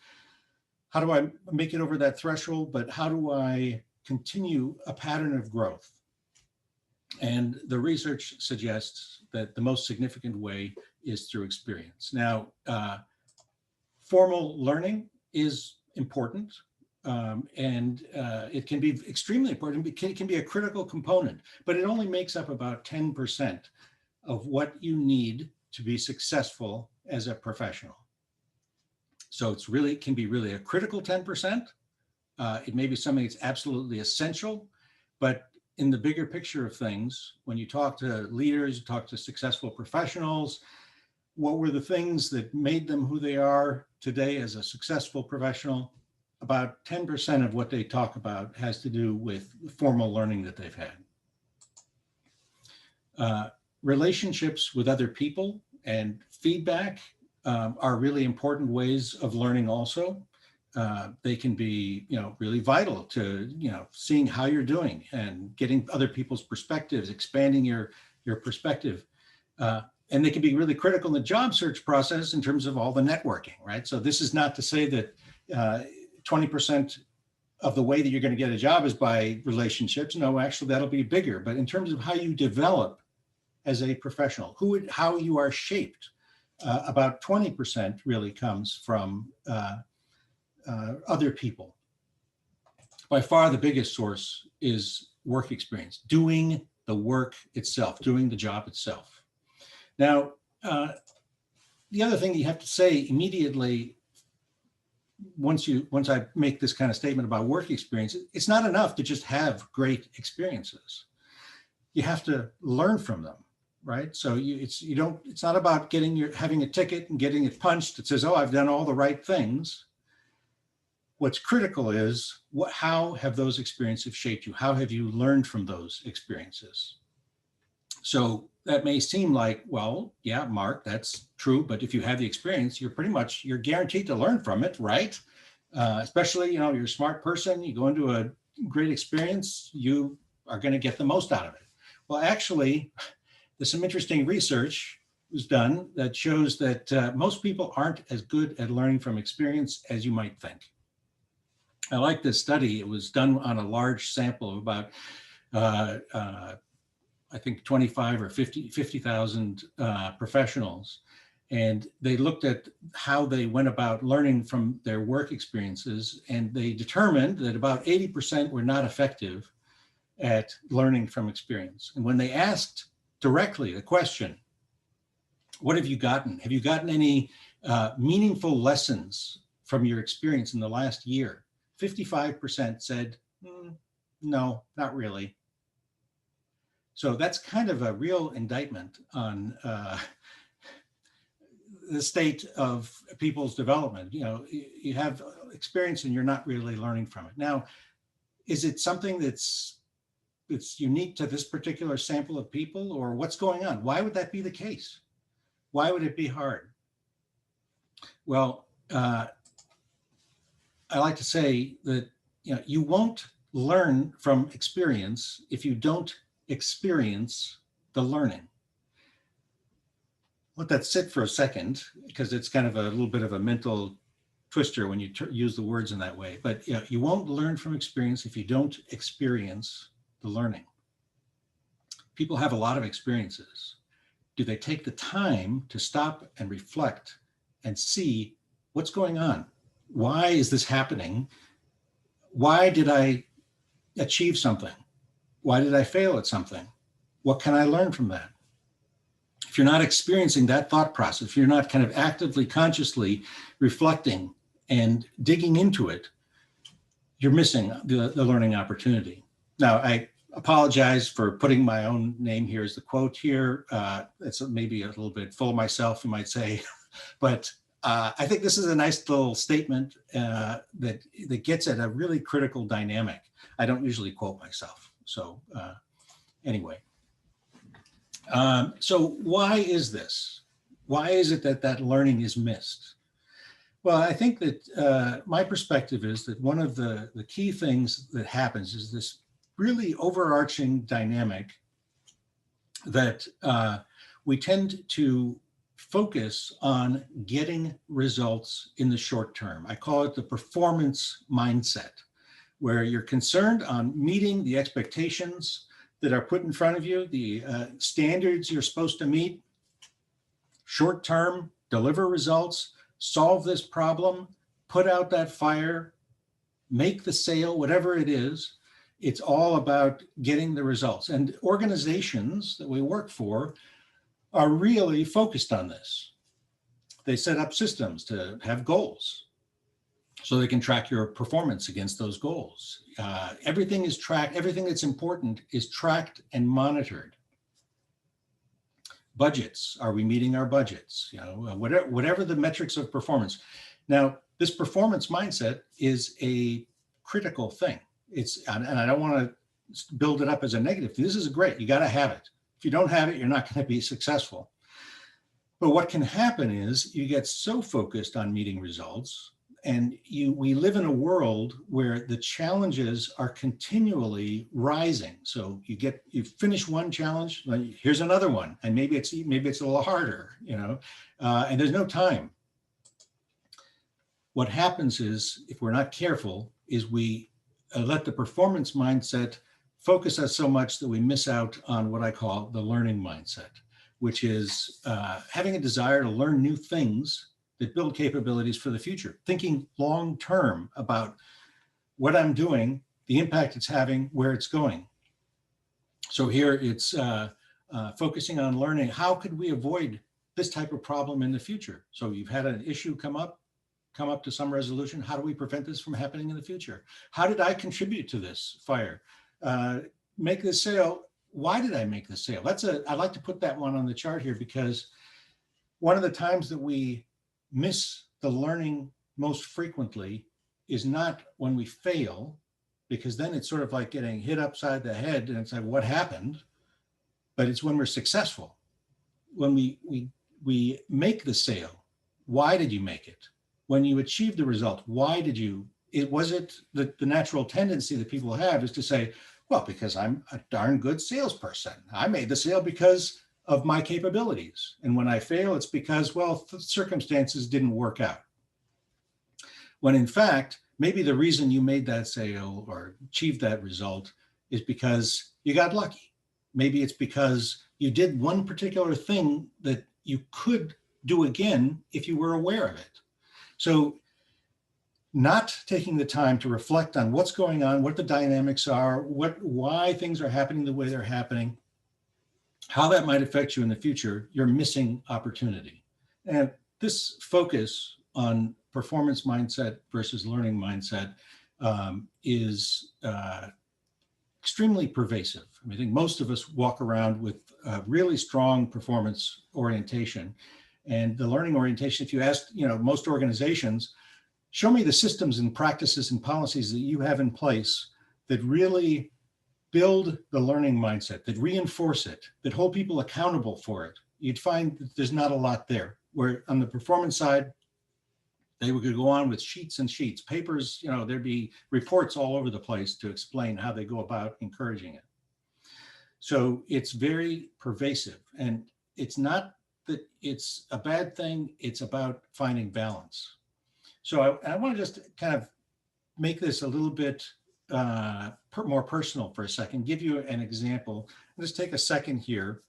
[SPEAKER 3] how do I make it over that threshold, but how do I continue a pattern of growth? And the research suggests that the most significant way is through experience. Now, formal learning is important, and it can be extremely important. It can be a critical component, but it only makes up about 10% of what you need to be successful as a professional. So it can be really a critical 10%. It may be something that's absolutely essential, but in the bigger picture of things, when you talk to leaders, you talk to successful professionals, what were the things that made them who they are today as a successful professional? About 10% of what they talk about has to do with formal learning that they've had. Relationships with other people and feedback are really important ways of learning also. They can be, really vital to, seeing how you're doing and getting other people's perspectives, expanding your perspective. And they can be really critical in the job search process in terms of all the networking, right? So this is not to say that 20% of the way that you're going to get a job is by relationships. No, actually, that'll be bigger. But in terms of how you develop as a professional, how you are shaped, about 20% really comes from other people. By far, the biggest source is work experience, doing the work itself, doing the job itself. Now, the other thing you have to say immediately, once I make this kind of statement about work experience, it's not enough to just have great experiences. You have to learn from them, right? So it's not about having a ticket and getting it punched that says, oh, I've done all the right things. What's critical is how have those experiences shaped you? How have you learned from those experiences? So that may seem like, well, yeah, Mark, that's true. But if you have the experience, you're guaranteed to learn from it, right? Especially, you're a smart person, you go into a great experience, you are going to get the most out of it. Well, actually, there's some interesting research was done that shows that most people aren't as good at learning from experience as you might think. I like this study. It was done on a large sample of about I think 25 or 50,000 professionals. And they looked at how they went about learning from their work experiences. And they determined that about 80% were not effective at learning from experience. And when they asked directly the question, what have you gotten? Have you gotten any meaningful lessons from your experience in the last year? 55% said, no, not really. So that's kind of a real indictment on the state of people's development. You have experience and you're not really learning from it. Now, is it something that's unique to this particular sample of people, or what's going on? Why would that be the case? Why would it be hard? Well, I like to say that you won't learn from experience if you don't experience the learning. Let that sit for a second, because it's kind of a little bit of a mental twister when you use the words in that way. But you won't learn from experience if you don't experience the learning. People have a lot of experiences. Do they take the time to stop and reflect and see what's going on? Why is this happening? Why did I achieve something? Why did I fail at something? What can I learn from that? If you're not experiencing that thought process, if you're not kind of actively, consciously reflecting and digging into it, you're missing the learning opportunity. Now, I apologize for putting my own name here as the quote here. It's maybe a little bit full of myself, you might say, but I think this is a nice little statement that gets at a really critical dynamic. I don't usually quote myself. So anyway, so why is this? Why is it that learning is missed? Well, I think that my perspective is that one of the key things that happens is this really overarching dynamic that we tend to focus on getting results in the short term. I call it the performance mindset, where you're concerned on meeting the expectations that are put in front of you, the standards you're supposed to meet, short term, deliver results, solve this problem, put out that fire, make the sale, whatever it is. It's all about getting the results. And organizations that we work for are really focused on this. They set up systems to have goals so they can track your performance against those goals. Everything is tracked. Everything that's important is tracked and monitored. Budgets, are we meeting our budgets? You know, whatever the metrics of performance. Now, this performance mindset is a critical thing. And I don't want to build it up as a negative. This is great. You got to have it. If you don't have it, you're not going to be successful. But what can happen is you get so focused on meeting results, and we live in a world where the challenges are continually rising. So you finish one challenge, here's another one, and maybe it's a little harder, you know, and there's no time. What happens is, if we're not careful, is we let the performance mindset focus us so much that we miss out on what I call the learning mindset, which is having a desire to learn new things that build capabilities for the future, thinking long-term about what I'm doing, the impact it's having, where it's going. So here it's focusing on learning, how could we avoid this type of problem in the future? So you've had an issue come up to some resolution. How do we prevent this from happening in the future? How did I contribute to this fire? Make this sale. Why did I make this sale? I'd like to put that one on the chart here, because one of the times that we miss the learning most frequently is not when we fail, because then it's sort of like getting hit upside the head and it's like, what happened? But it's when we're successful. When we make the sale, why did you make it? When you achieve the result, why did you? Was it the natural tendency that people have is to say, well, because I'm a darn good salesperson. I made the sale because of my capabilities. And when I fail, it's because, well, circumstances didn't work out. When in fact, maybe the reason you made that sale or achieved that result is because you got lucky. Maybe it's because you did one particular thing that you could do again if you were aware of it. So not taking the time to reflect on what's going on, what the dynamics are, why things are happening the way they're happening, how that might affect you in the future, you're missing opportunity. And this focus on performance mindset versus learning mindset is extremely pervasive. I think most of us walk around with a really strong performance orientation, and the learning orientation. If you ask, most organizations, show me the systems and practices and policies that you have in place that really build the learning mindset, that reinforce it, that hold people accountable for it. You'd find that there's not a lot there. Where on the performance side, they could go on with sheets and sheets, papers, there'd be reports all over the place to explain how they go about encouraging it. So it's very pervasive, and it's not that it's a bad thing, it's about finding balance. So I want to just kind of make this a little bit more personal for a second, give you an example. Let's take a second here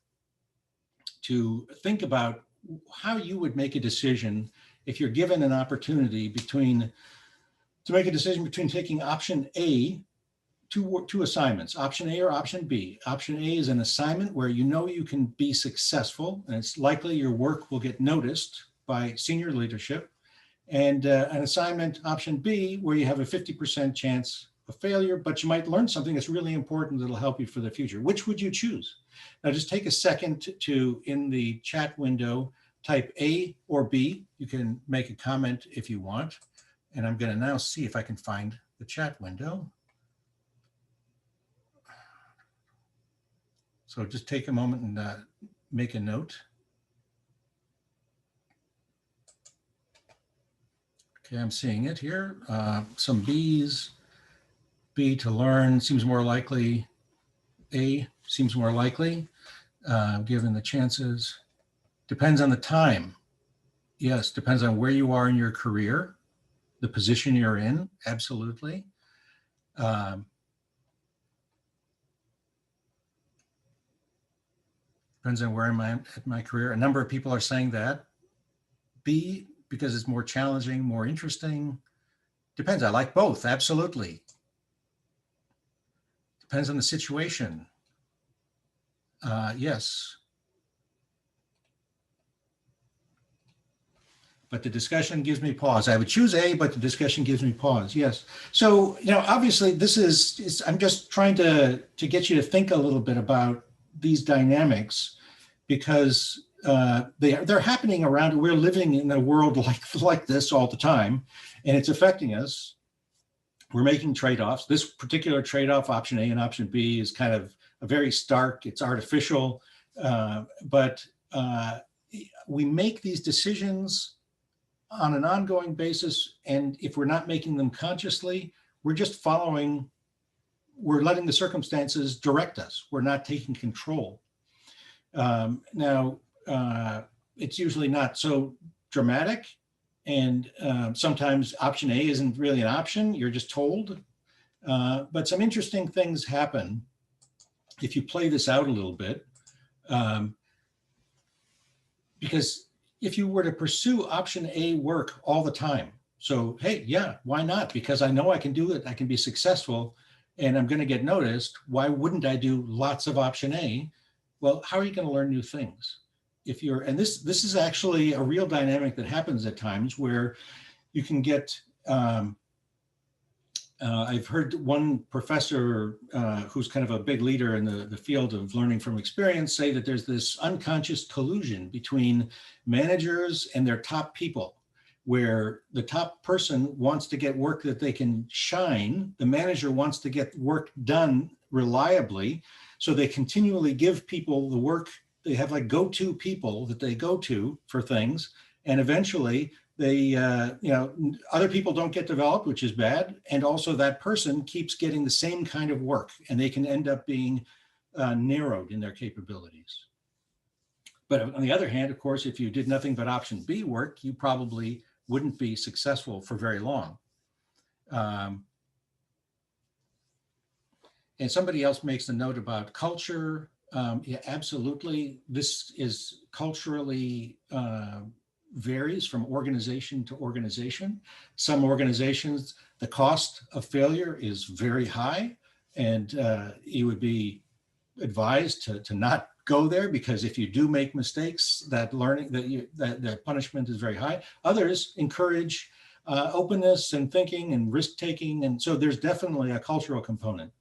[SPEAKER 3] to think about how you would make a decision if you're given an opportunity to make a decision between taking option A, two assignments, option A or option B. Option A is an assignment where you can be successful, and it's likely your work will get noticed by senior leadership. And an assignment, option B, where you have a 50% chance of failure, but you might learn something that's really important that'll help you for the future. Which would you choose? Now, just take a second to, in the chat window, type A or B. You can make a comment if you want. And I'm going to now see if I can find the chat window. So just take a moment and make a note. Okay, I'm seeing it here. Some B's. B, to learn, seems more likely. A seems more likely, given the chances. Depends on the time. Yes, depends on where you are in your career, the position you're in, absolutely. Depends on where am I at my career. A number of people are saying that. B, because it's more challenging, more interesting. Depends, I like both, absolutely. Depends on the situation. Yes. But the discussion gives me pause. I would choose A, but the discussion gives me pause. Yes. So, obviously this is I'm just trying to get you to think a little bit about these dynamics, because they're happening around. We're living in a world like this all the time, and it's affecting us. We're making trade-offs. This particular trade-off, option A and option B, is kind of a very stark, it's artificial, but we make these decisions on an ongoing basis. And if we're not making them consciously, we're just we're letting the circumstances direct us. We're not taking control. Now, it's usually not so dramatic. And sometimes option A isn't really an option, you're just told. But some interesting things happen if you play this out a little bit. Because if you were to pursue option A work all the time, so, hey, yeah, why not? Because I know I can do it, I can be successful, and I'm going to get noticed. Why wouldn't I do lots of option A? Well, how are you going to learn new things? And this is actually a real dynamic that happens at times where you can get, I've heard one professor who's kind of a big leader in the field of learning from experience say that there's this unconscious collusion between managers and their top people, where the top person wants to get work that they can shine. The manager wants to get work done reliably. So they continually give people the work. They have like go-to people that they go to for things. And eventually they, other people don't get developed, which is bad. And also that person keeps getting the same kind of work, and they can end up being narrowed in their capabilities. But on the other hand, of course, if you did nothing but option B work, you probably wouldn't be successful for very long. And somebody else makes a note about culture. Yeah, absolutely. This is culturally varies from organization to organization. Some organizations, the cost of failure is very high, and you would be advised to not go there, because if you do make mistakes, that punishment is very high. Others encourage openness and thinking and risk taking, and so there's definitely a cultural component.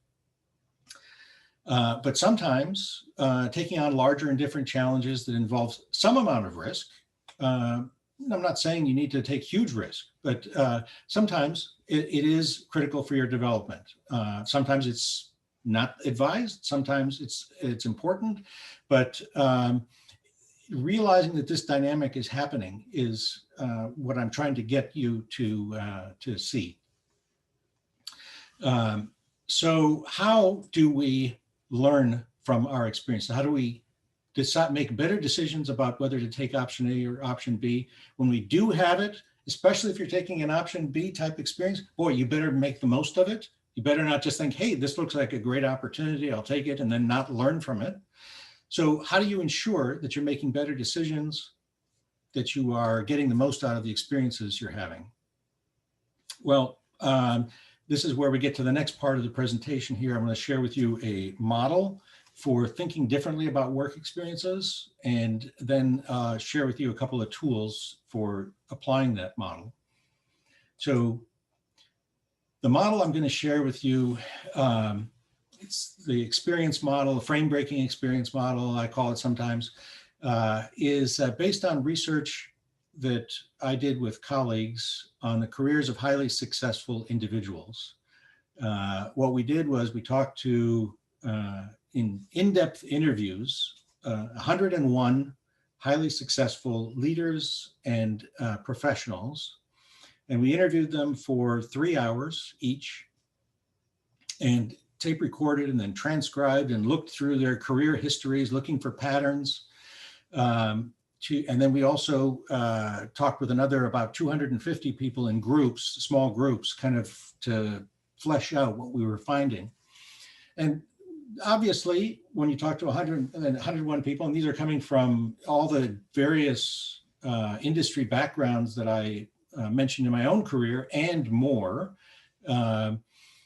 [SPEAKER 3] But sometimes taking on larger and different challenges that involve some amount of risk. I'm not saying you need to take huge risk, but sometimes it is critical for your development. Sometimes it's not advised. Sometimes it's important, but realizing that this dynamic is happening is what I'm trying to get you to see. So how do we learn from our experience? How do we make better decisions about whether to take option A or option B when we do have it, especially if you're taking an option B type experience? Boy, you better make the most of it. You better not just think, hey, this looks like a great opportunity, I'll take it, and then not learn from it. So how do you ensure that you're making better decisions, that you are getting the most out of the experiences you're having? Well, this is where we get to the next part of the presentation here. I'm going to share with you a model for thinking differently about work experiences, and then share with you a couple of tools for applying that model. So the model I'm going to share with you, it's the experience model, the frame-breaking experience model, I call it sometimes, is based on research that I did with colleagues on the careers of highly successful individuals. What we did was we talked to, in-depth interviews, 101 highly successful leaders and professionals. And we interviewed them for 3 hours each, and tape recorded and then transcribed and looked through their career histories, looking for patterns. and then we also talked with another about 250 people in groups, small groups, kind of to flesh out what we were finding. And obviously, when you talk to 101 people, and these are coming from all the various industry backgrounds that I mentioned in my own career and more,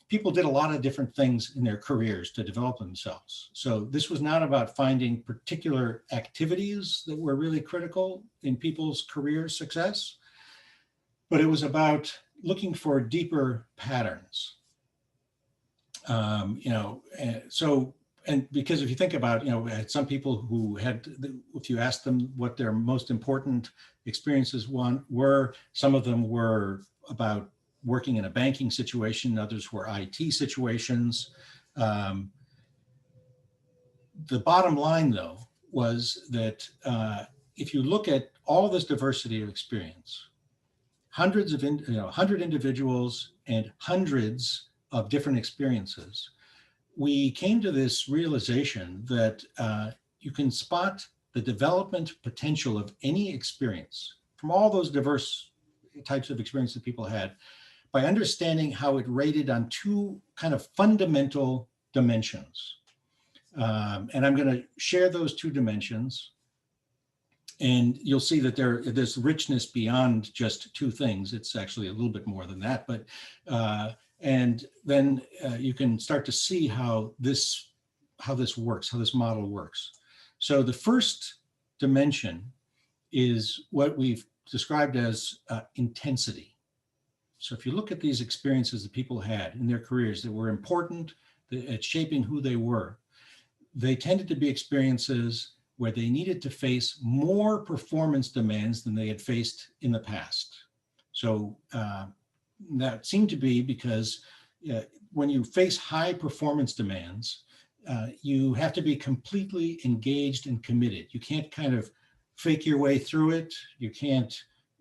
[SPEAKER 3] people did a lot of different things in their careers to develop themselves. So this was not about finding particular activities that were really critical in people's career success, but it was about looking for deeper patterns. And because if you think about, some people who had, if you asked them what their most important experiences were, some of them were about working in a banking situation, others were IT situations. The bottom line, though, was that if you look at all this diversity of experience, 100 individuals and hundreds of different experiences, we came to this realization that you can spot the development potential of any experience from all those diverse types of experiences people had by understanding how it rated on two kind of fundamental dimensions. And I'm going to share those two dimensions. And you'll see that there's richness beyond just two things. It's actually a little bit more than that. But and then you can start to see how this works, how this model works. So the first dimension is what we've described as intensity. So if you look at these experiences that people had in their careers that were important at shaping who they were, they tended to be experiences where they needed to face more performance demands than they had faced in the past. So that seemed to be because when you face high performance demands, you have to be completely engaged and committed. You can't kind of fake your way through it. You can't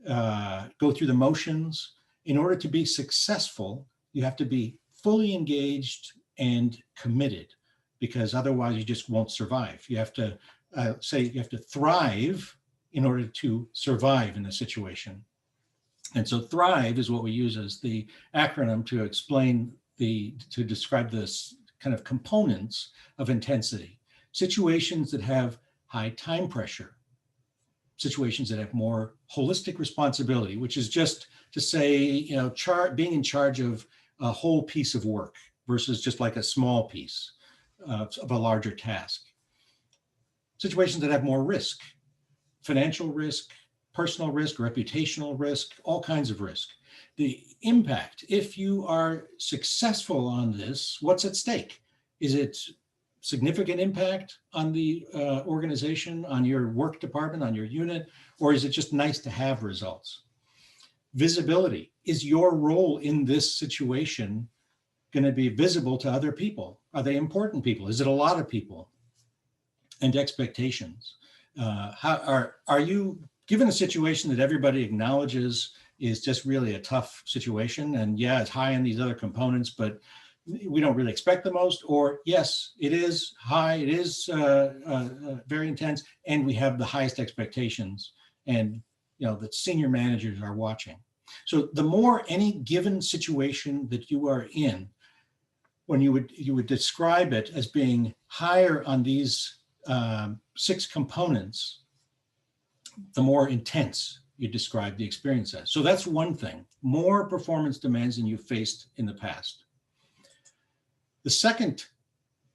[SPEAKER 3] go through the motions. In order to be successful, you have to be fully engaged and committed, because otherwise you just won't survive. You have to you have to thrive in order to survive in a situation. And so thrive is what we use as the acronym to explain to describe this kind of components of intensity. Situations that have high time pressure, situations that have more holistic responsibility, which is just to say, being in charge of a whole piece of work versus just like a small piece of a larger task. Situations that have more risk, financial risk, personal risk, reputational risk, all kinds of risk. The impact, if you are successful on this, what's at stake? Is it significant impact on the organization, on your work department, on your unit, or is it just nice to have results? Visibility, is your role in this situation going to be visible to other people? Are they important people? Is it a lot of people? And expectations. Are you given a situation that everybody acknowledges is just really a tough situation, and yeah, it's high in these other components, but we don't really expect the most, or yes, it is high, it is very intense, and we have the highest expectations, and that senior managers are watching. So the more any given situation that you are in, when you would describe it as being higher on these 6 components, the more intense you describe the experience as. So that's one thing, more performance demands than you faced in the past. The second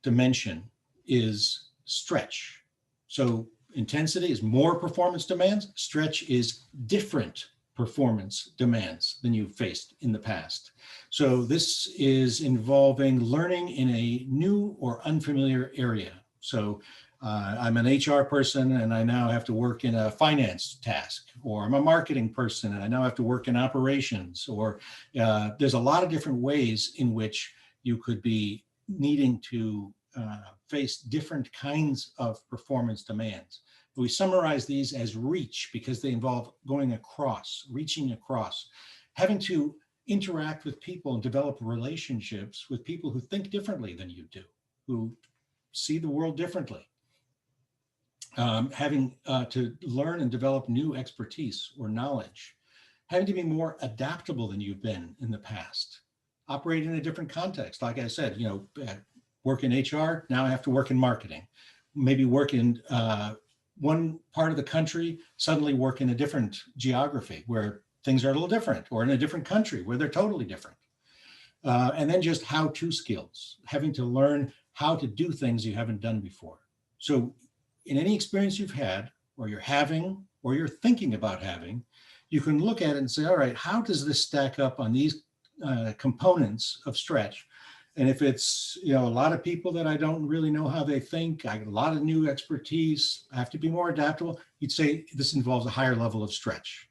[SPEAKER 3] dimension is stretch. So intensity is more performance demands, stretch is different performance demands than you faced in the past. So this is involving learning in a new or unfamiliar area. So I'm an HR person and I now have to work in a finance task, or I'm a marketing person and I now have to work in operations, or there's a lot of different ways in which you could be needing to face different kinds of performance demands. We summarize these as reach because they involve going across, reaching across, having to interact with people and develop relationships with people who think differently than you do, who see the world differently. having to learn and develop new expertise or knowledge, having to be more adaptable than you've been in the past, operate in a different context. Like I said, work in HR, now I have to work in marketing, maybe work in one part of the country, suddenly work in a different geography where things are a little different, or in a different country where they're totally different. And then just how-to skills, having to learn how to do things you haven't done before. So in any experience you've had, or you're having, or you're thinking about having, you can look at it and say, all right, how does this stack up on these components of stretch? And if it's, a lot of people that I don't really know how they think, I got a lot of new expertise, I have to be more adaptable, you'd say this involves a higher level of stretch.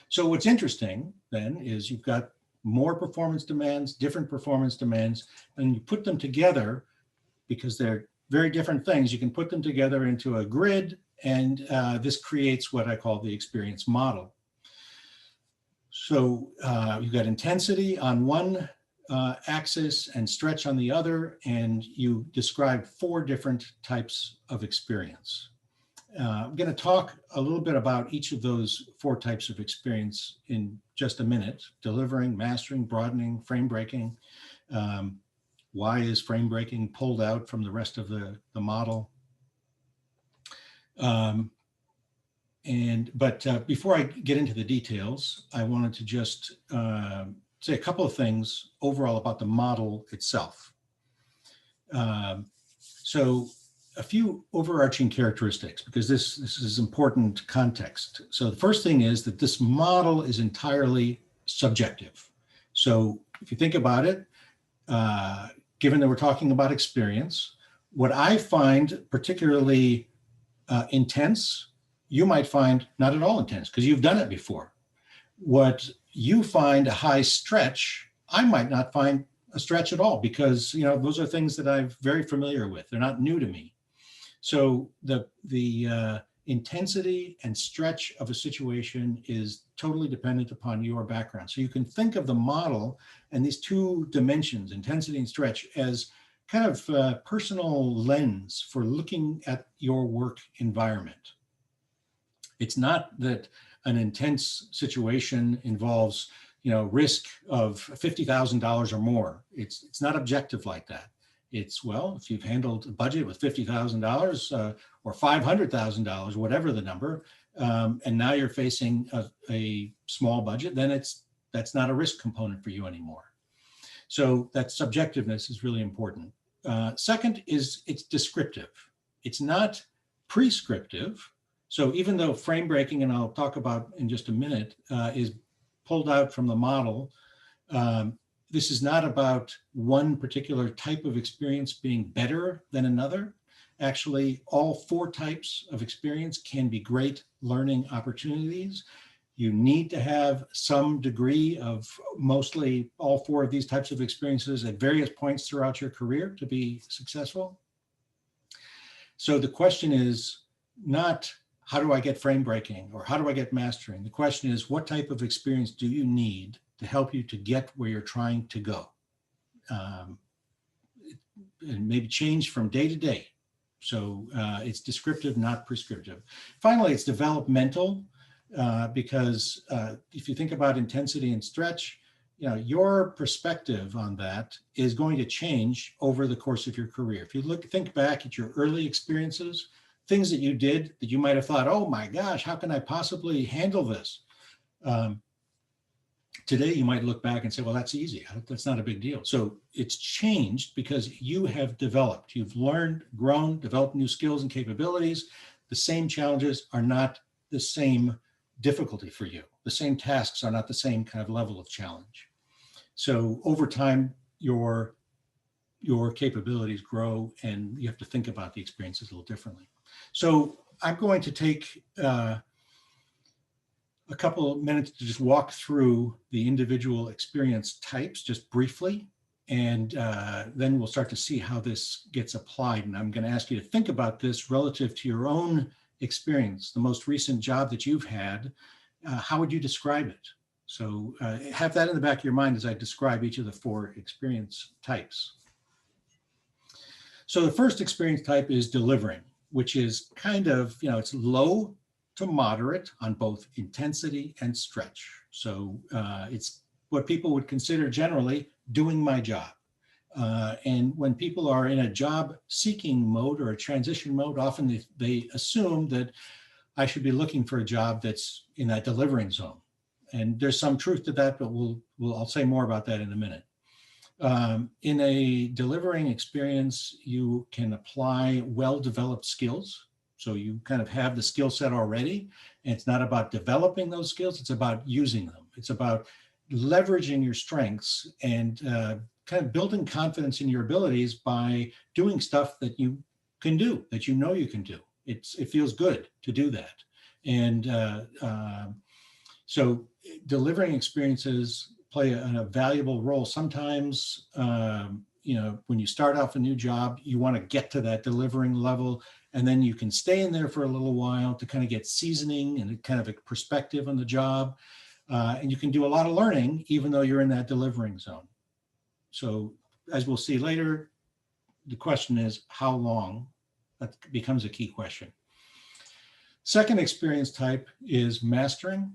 [SPEAKER 3] So what's interesting then is you've got more performance demands, different performance demands, and you put them together because they're very different things. You can put them together into a grid, and this creates what I call the experience model. So you've got intensity on one axis and stretch on the other, and you describe 4 different types of experience. I'm going to talk a little bit about each of those 4 types of experience in just a minute: delivering, mastering, broadening, frame breaking. Why is frame breaking pulled out from the rest of the model? But before I get into the details, I wanted to just say a couple of things overall about the model itself. So a few overarching characteristics, because this is important context. So the first thing is that this model is entirely subjective. So if you think about it, given that we're talking about experience, what I find particularly intense, you might find not at all intense because you've done it before. What you find a high stretch, I might not find a stretch at all because those are things that I'm very familiar with. They're not new to me. So the intensity and stretch of a situation is totally dependent upon your background. So you can think of the model and these 2 dimensions, intensity and stretch, as kind of a personal lens for looking at your work environment. It's not that an intense situation involves, risk of $50,000 or more. It's not objective like that. It's, well, if you've handled a budget with $50,000 or $500,000, whatever the number, and now you're facing a small budget, then that's not a risk component for you anymore. So that subjectiveness is really important. Second is it's descriptive. It's not prescriptive. So even though frame breaking, and I'll talk about in just a minute, is pulled out from the model, this is not about one particular type of experience being better than another. Actually, all 4 types of experience can be great learning opportunities. You need to have some degree of mostly all 4 of these types of experiences at various points throughout your career to be successful. So the question is not how do I get frame breaking or how do I get mastering? The question is what type of experience do you need to help you to get where you're trying to go? And maybe change from day to day. So it's descriptive, not prescriptive. Finally, it's developmental because if you think about intensity and stretch, your perspective on that is going to change over the course of your career. If you think back at your early experiences, things that you did that you might have thought, oh my gosh, how can I possibly handle this? Today, you might look back and say, well, that's easy. That's not a big deal. So it's changed because you have developed. You've learned, grown, developed new skills and capabilities. The same challenges are not the same difficulty for you. The same tasks are not the same kind of level of challenge. So over time, your capabilities grow and you have to think about the experiences a little differently. So I'm going to take a couple of minutes to just walk through the individual experience types just briefly, and then we'll start to see how this gets applied. And I'm going to ask you to think about this relative to your own experience, the most recent job that you've had. How would you describe it? So have that in the back of your mind as I describe each of the 4 experience types. So the first experience type is delivering. which is kind of, it's low to moderate on both intensity and stretch. So it's what people would consider generally doing my job. And when people are in a job seeking mode or a transition mode, often they assume that I should be looking for a job that's in that delivering zone. And there's some truth to that, but I'll say more about that in a minute. In a delivering experience, you can apply well-developed skills. So you kind of have the skill set already, and it's not about developing those skills, it's about using them. It's about leveraging your strengths and kind of building confidence in your abilities by doing stuff that you can do, that you know you can do. It feels good to do that. And so delivering experiences play a valuable role. Sometimes, when you start off a new job, you want to get to that delivering level, and then you can stay in there for a little while to kind of get seasoning and kind of a perspective on the job. And you can do a lot of learning, even though you're in that delivering zone. So as we'll see later, the question is how long? That becomes a key question. Second experience type is mastering.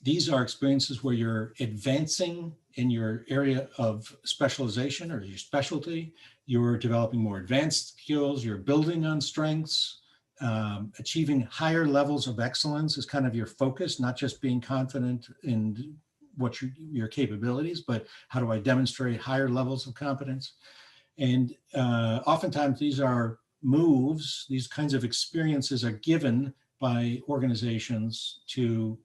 [SPEAKER 3] These are experiences where you're advancing in your area of specialization or your specialty. You're developing more advanced skills. You're building on strengths. Achieving higher levels of excellence is kind of your focus, not just being confident in what your capabilities, but how do I demonstrate higher levels of competence? And oftentimes these are moves, these kinds of experiences are given by organizations to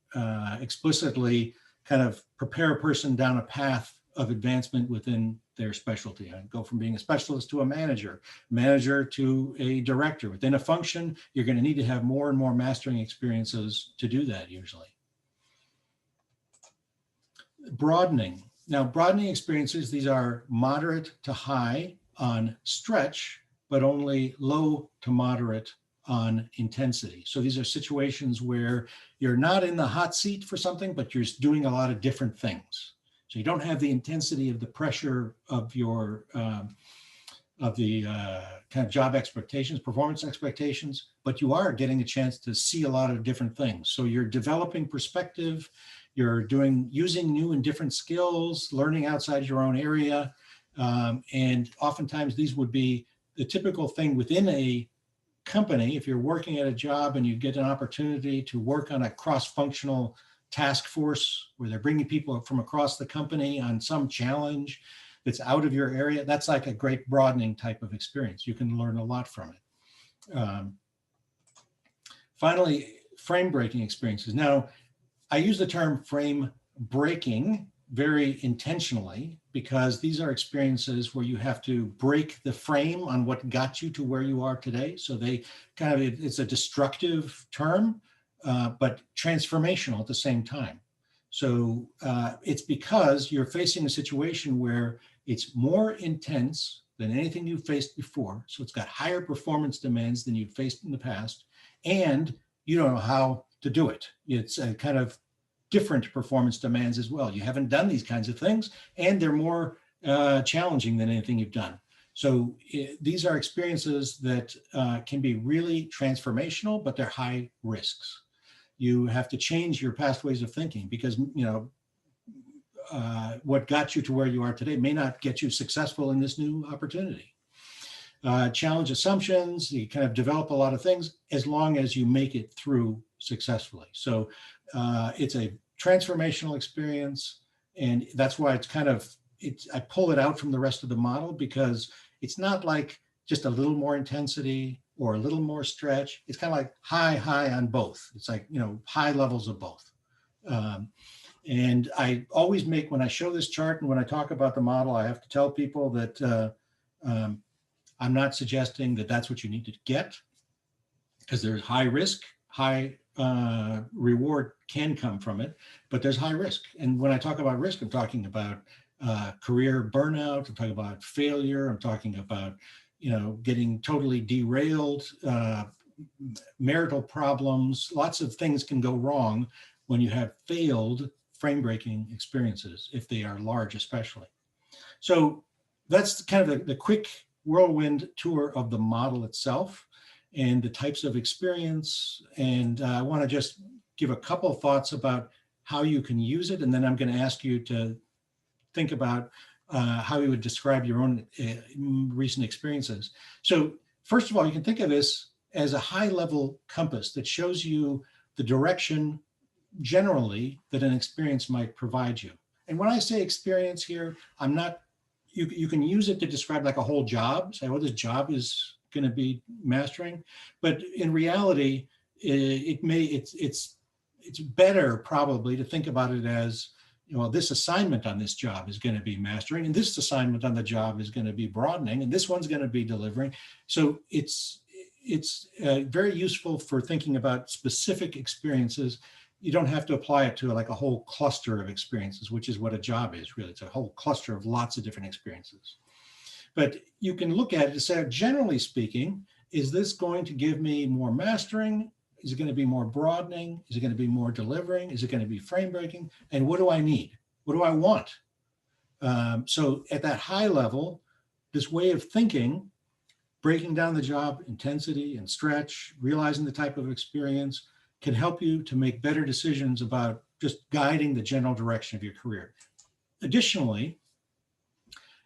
[SPEAKER 3] explicitly kind of prepare a person down a path of advancement within their specialty. I go from being a specialist to a manager to a director. Within a function, you're going to need to have more and more mastering experiences to do that usually. Broadening. Now, broadening experiences, these are moderate to high on stretch, but only low to moderate on intensity. So these are situations where you're not in the hot seat for something, but you're doing a lot of different things. So you don't have the intensity of the pressure of your kind of job expectations, performance expectations, but you are getting a chance to see a lot of different things. So you're developing perspective, you're using new and different skills, learning outside your own area. And oftentimes these would be the typical thing within a company. If you're working at a job and you get an opportunity to work on a cross-functional task force where they're bringing people from across the company on some challenge that's out of your area, that's like a great broadening type of experience. You can learn a lot from it. Finally, frame breaking experiences. Now, I use the term frame breaking very intentionally because these are experiences where you have to break the frame on what got you to where you are today. So they kind of, it's a destructive term, but transformational at the same time. So it's because you're facing a situation where it's more intense than anything you've faced before. So it's got higher performance demands than you've faced in the past, and you don't know how to do it. It's a kind of different performance demands as well. You haven't done these kinds of things, and they're more challenging than anything you've done. So these are experiences that can be really transformational, but they're high risks. You have to change your past ways of thinking because, what got you to where you are today may not get you successful in this new opportunity. Challenge assumptions, you kind of develop a lot of things as long as you make it through successfully. So it's a transformational experience, and that's why I pull it out from the rest of the model because it's not like just a little more intensity or a little more stretch. It's kind of like high on both. It's like, high levels of both. And I always when I show this chart and when I talk about the model, I have to tell people that I'm not suggesting that that's what you need to get, because there's high risk, high reward can come from it, but there's high risk. And when I talk about risk, I'm talking about career burnout, I'm talking about failure, I'm talking about, getting totally derailed, marital problems, lots of things can go wrong when you have failed frame-breaking experiences, if they are large especially. So that's kind of the quick whirlwind tour of the model itself. and the types of experience. And I want to just give a couple of thoughts about how you can use it. And then I'm going to ask you to think about how you would describe your own recent experiences. So first of all, you can think of this as a high-level compass that shows you the direction generally that an experience might provide you. And when I say experience here, I'm not, you can use it to describe like a whole job, say, oh, this job is going to be mastering. But in reality, it's better probably to think about it as, you know, this assignment on this job is going to be mastering, and this assignment on the job is going to be broadening, and this one's going to be delivering. So it's very useful for thinking about specific experiences. You don't have to apply it to like a whole cluster of experiences, which is what a job is really. It's a whole cluster of lots of different experiences. But you can look at it and say, generally speaking, is this going to give me more mastering? Is it going to be more broadening? Is it going to be more delivering? Is it going to be frame breaking? And what do I need? What do I want? So at that high level, this way of thinking, breaking down the job intensity and stretch, realizing the type of experience, can help you to make better decisions about just guiding the general direction of your career. Additionally,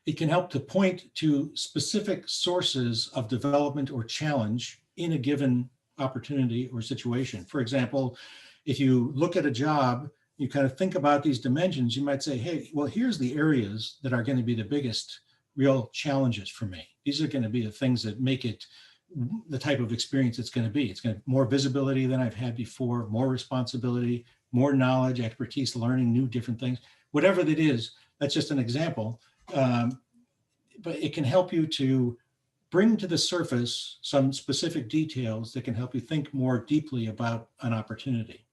[SPEAKER 3] it can help to point to specific sources of development or challenge in a given opportunity or situation. For example, if you look at a job, you kind of think about these dimensions, you might say, hey, well, here's the areas that are going to be the biggest real challenges for me. These are going to be the things that make it the type of experience it's going to be. It's going to have more visibility than I've had before, more responsibility, more knowledge, expertise, learning new different things. Whatever that is, that's just an example. But it can help you to bring to the surface some specific details that can help you think more deeply about an opportunity.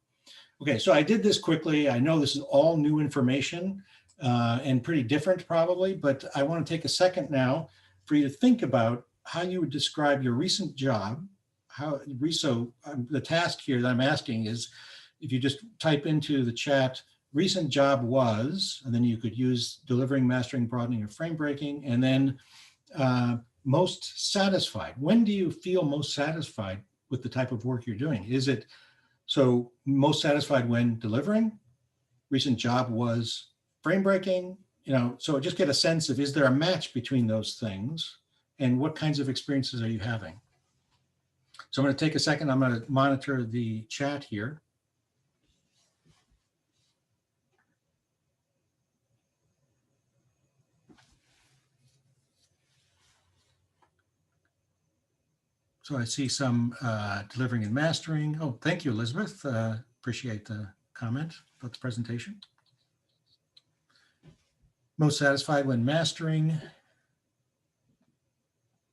[SPEAKER 3] Okay, so I did this quickly. I know this is all new information and pretty different probably, but I want to take a second now for you to think about how you would describe your recent job. The task here that I'm asking is, if you just type into the chat, recent job was, and then you could use delivering, mastering, broadening, or frame breaking, and then most satisfied. When do you feel most satisfied with the type of work you're doing? Is it, so most satisfied when delivering? Recent job was frame breaking, you know, so just get a sense of, is there a match between those things and what kinds of experiences are you having? So I'm going to take a second. I'm going to monitor the chat here. So I see some delivering and mastering. Oh, thank you, Elizabeth. Appreciate the comment about the presentation. Most satisfied when mastering.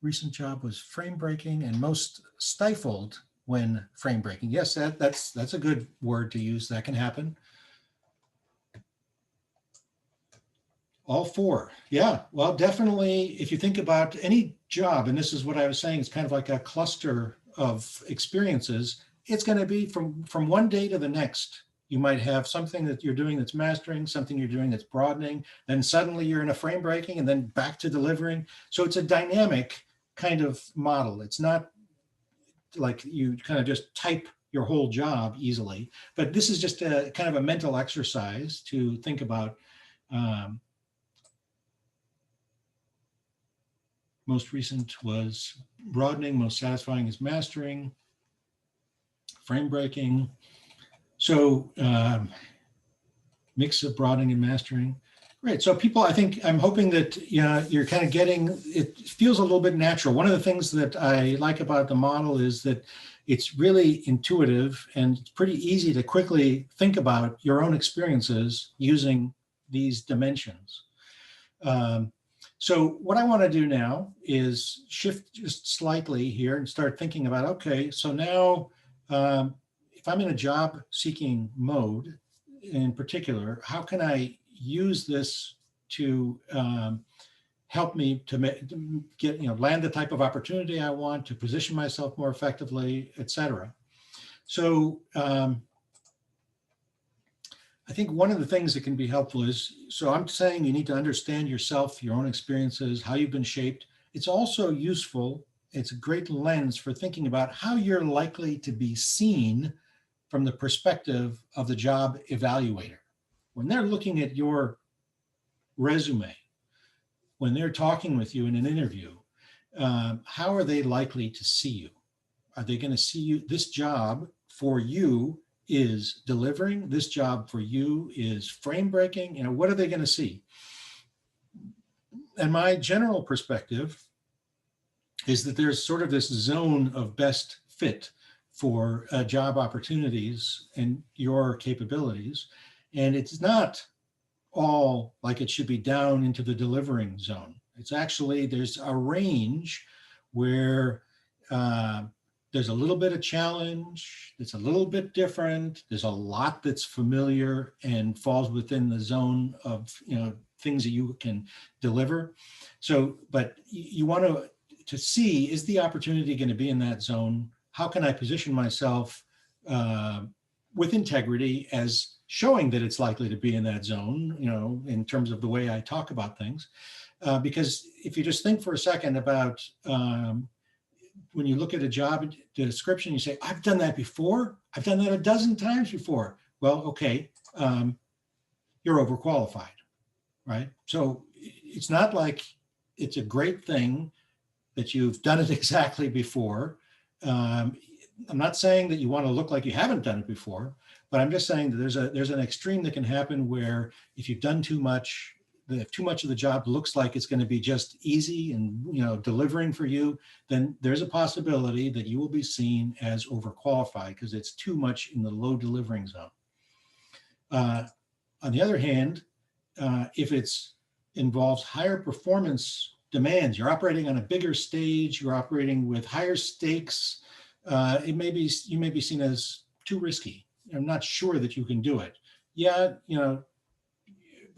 [SPEAKER 3] Recent job was frame breaking, and most stifled when frame breaking. Yes, that's a good word to use. That can happen. All four. Yeah, well, definitely, if you think about any job, and this is what I was saying, it's kind of like a cluster of experiences. It's going to be from one day to the next. You might have something that you're doing that's mastering, something you're doing that's broadening, then suddenly you're in a frame breaking, and then back to delivering. So it's a dynamic kind of model. It's not like you kind of just type your whole job easily, but this is just a kind of a mental exercise to think about. Most recent was broadening, most satisfying is mastering, frame breaking. So mix of broadening and mastering. Great. So people, I'm hoping that you're kind of getting, it feels a little bit natural. One of the things that I like about the model is that it's really intuitive and it's pretty easy to quickly think about your own experiences using these dimensions. So what I want to do now is shift just slightly here and start thinking about, okay, so now if I'm in a job seeking mode in particular, how can I use this to help me to get, land the type of opportunity I want, to position myself more effectively, et cetera. So I think one of the things that can be helpful is, so I'm saying you need to understand yourself, your own experiences, how you've been shaped. It's also useful it's a great lens for thinking about how you're likely to be seen from the perspective of the job evaluator. When they're looking at your resume, when they're talking with you in an interview, how are they likely to see you? Are they going to see you? This job for you is delivering. This job for you is frame breaking. You know, what are they going to see? And my general perspective is that there's sort of this zone of best fit for job opportunities and your capabilities. And it's not all like it should be down into the delivering zone. It's actually, there's a range where there's a little bit of challenge, it's a little bit different, there's a lot that's familiar and falls within the zone of, you know, things that you can deliver. So, but you want to see, is the opportunity going to be in that zone? How can I position myself with integrity as showing that it's likely to be in that zone, you know, in terms of the way I talk about things? Because if you just think for a second about when you look at a job description, you say, I've done that before. I've done that a dozen times before. Well, okay, you're overqualified, right? So it's not like it's a great thing that you've done it exactly before. I'm not saying that you want to look like you haven't done it before, but I'm just saying that there's an extreme that can happen where if you've done too much, if too much of the job looks like it's going to be just easy and, you know, delivering for you, then there's a possibility that you will be seen as overqualified because it's too much in the low delivering zone. On the other hand, if it's involves higher performance demands, you're operating on a bigger stage, you're operating with higher stakes, you may be seen as too risky. I'm not sure that you can do it. Yeah, you know,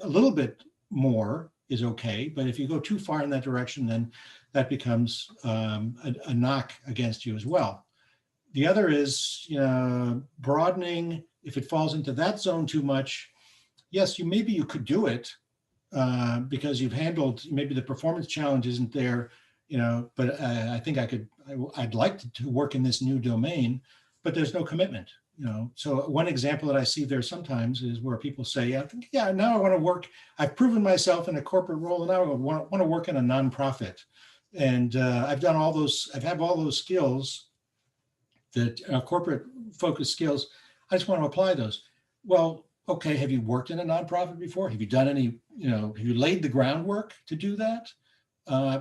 [SPEAKER 3] a little bit more is okay, but if you go too far in that direction, then that becomes a knock against you as well. The other is, you know, broadening. If it falls into that zone too much, yes, maybe you could do it because you've handled, maybe the performance challenge isn't there, you know, but I think I'd like to work in this new domain, but there's no commitment. You know, so one example that I see there sometimes is where people say, yeah, now I want to work. I've proven myself in a corporate role, and now I want to work in a nonprofit. And I've done all those. I've had all those skills, that corporate focused skills. I just want to apply those. Well, okay. Have you worked in a nonprofit before? Have you done any? You know, have you laid the groundwork to do that?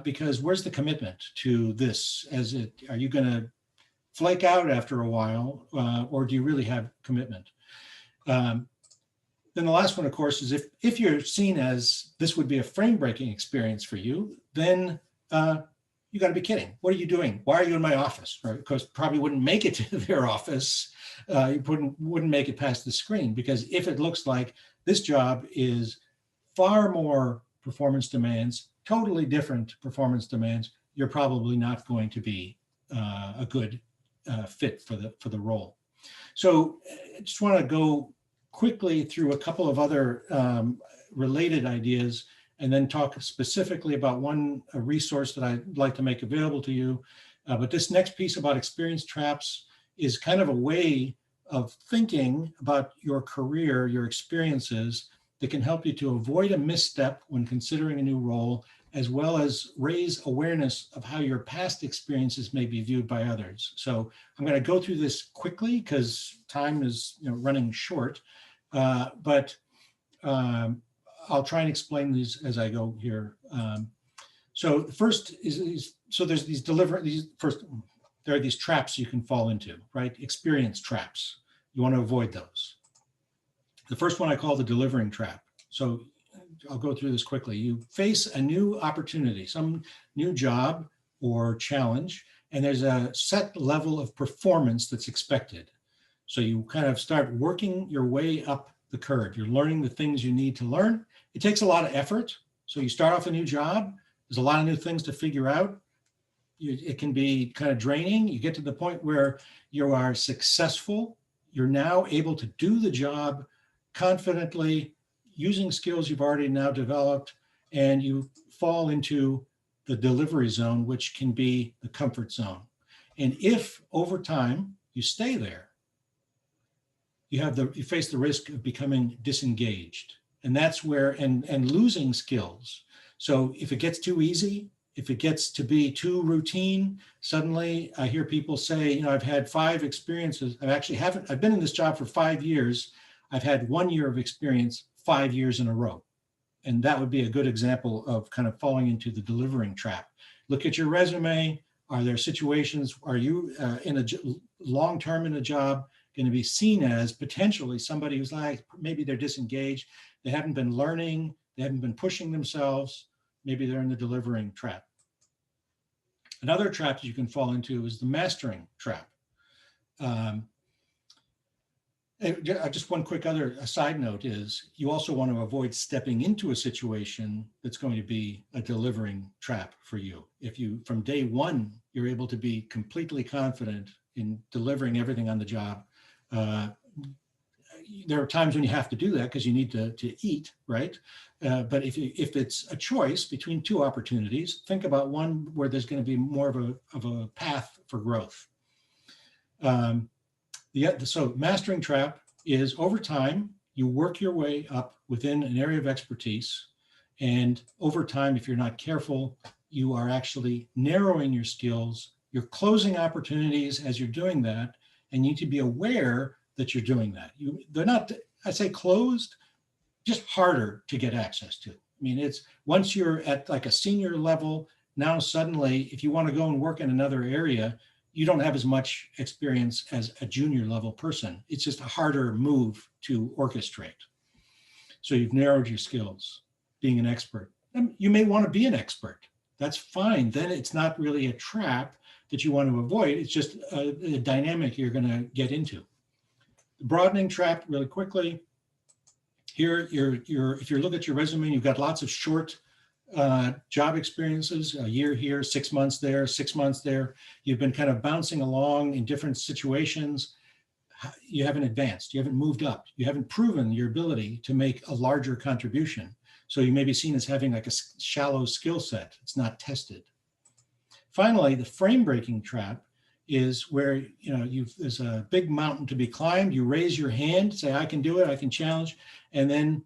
[SPEAKER 3] Because where's the commitment to this? Are you going to flake out after a while, or do you really have commitment? Then the last one, of course, is if you're seen as this would be a frame-breaking experience for you, then you got to be kidding. What are you doing? Why are you in my office? Right? Because probably wouldn't make it to their office. You wouldn't make it past the screen, because if it looks like this job is far more performance demands, totally different performance demands, you're probably not going to be a good fit for the role. So I just want to go quickly through a couple of other related ideas, and then talk specifically about a resource that I'd like to make available to you. But this next piece about experience traps is kind of a way of thinking about your career, your experiences, that can help you to avoid a misstep when considering a new role, as well as raise awareness of how your past experiences may be viewed by others. So I'm going to go through this quickly because time is running short, but I'll try and explain these as I go here. So first so there's there are these traps you can fall into, right? Experience traps. You want to avoid those. The first one I call the delivering trap. So I'll go through this quickly. You face a new opportunity, some new job or challenge, and there's a set level of performance that's expected. So you kind of start working your way up the curve. You're learning the things you need to learn. It takes a lot of effort. So you start off a new job. There's a lot of new things to figure out. It can be kind of draining. You get to the point where you are successful. You're now able to do the job confidently, using skills you've already now developed, and you fall into the delivery zone, which can be the comfort zone. And if over time you stay there, you face the risk of becoming disengaged. And that's where, and losing skills. So if it gets too easy, if it gets to be too routine, suddenly I hear people say, you know, I've had 5 experiences. I've been in this job for 5 years. I've had 1 year of experience 5 years in a row. And that would be a good example of kind of falling into the delivering trap. Look at your resume. Are there situations, are you long-term in a job going to be seen as potentially somebody who's like, maybe they're disengaged, they haven't been learning, they haven't been pushing themselves, maybe they're in the delivering trap. Another trap that you can fall into is the mastering trap. Just one quick other side note is you also want to avoid stepping into a situation that's going to be a delivering trap for you. If you, from day one, you're able to be completely confident in delivering everything on the job, there are times when you have to do that because you need to eat, right? But if it's a choice between 2 opportunities, think about one where there's going to be more of a path for growth. So mastering trap is over time, you work your way up within an area of expertise. And over time, if you're not careful, you are actually narrowing your skills. You're closing opportunities as you're doing that. And you need to be aware that you're doing that. They're not, I say closed, just harder to get access to. I mean, it's once you're at like a senior level, now suddenly, if you want to go and work in another area, you don't have as much experience as a junior level person. It's just a harder move to orchestrate. So you've narrowed your skills, being an expert. And you may want to be an expert. That's fine. Then it's not really a trap that you want to avoid. It's just a dynamic you're going to get into. The broadening trap, really quickly. Here, if you look at your resume, you've got lots of short job experiences, a year here, 6 months there, 6 months there. You've been kind of bouncing along in different situations. You haven't advanced, you haven't moved up, you haven't proven your ability to make a larger contribution. So you may be seen as having like a shallow skill set. It's not tested. Finally, the frame breaking trap is where, you know, there's a big mountain to be climbed. You raise your hand, say, I can do it, I can challenge, and then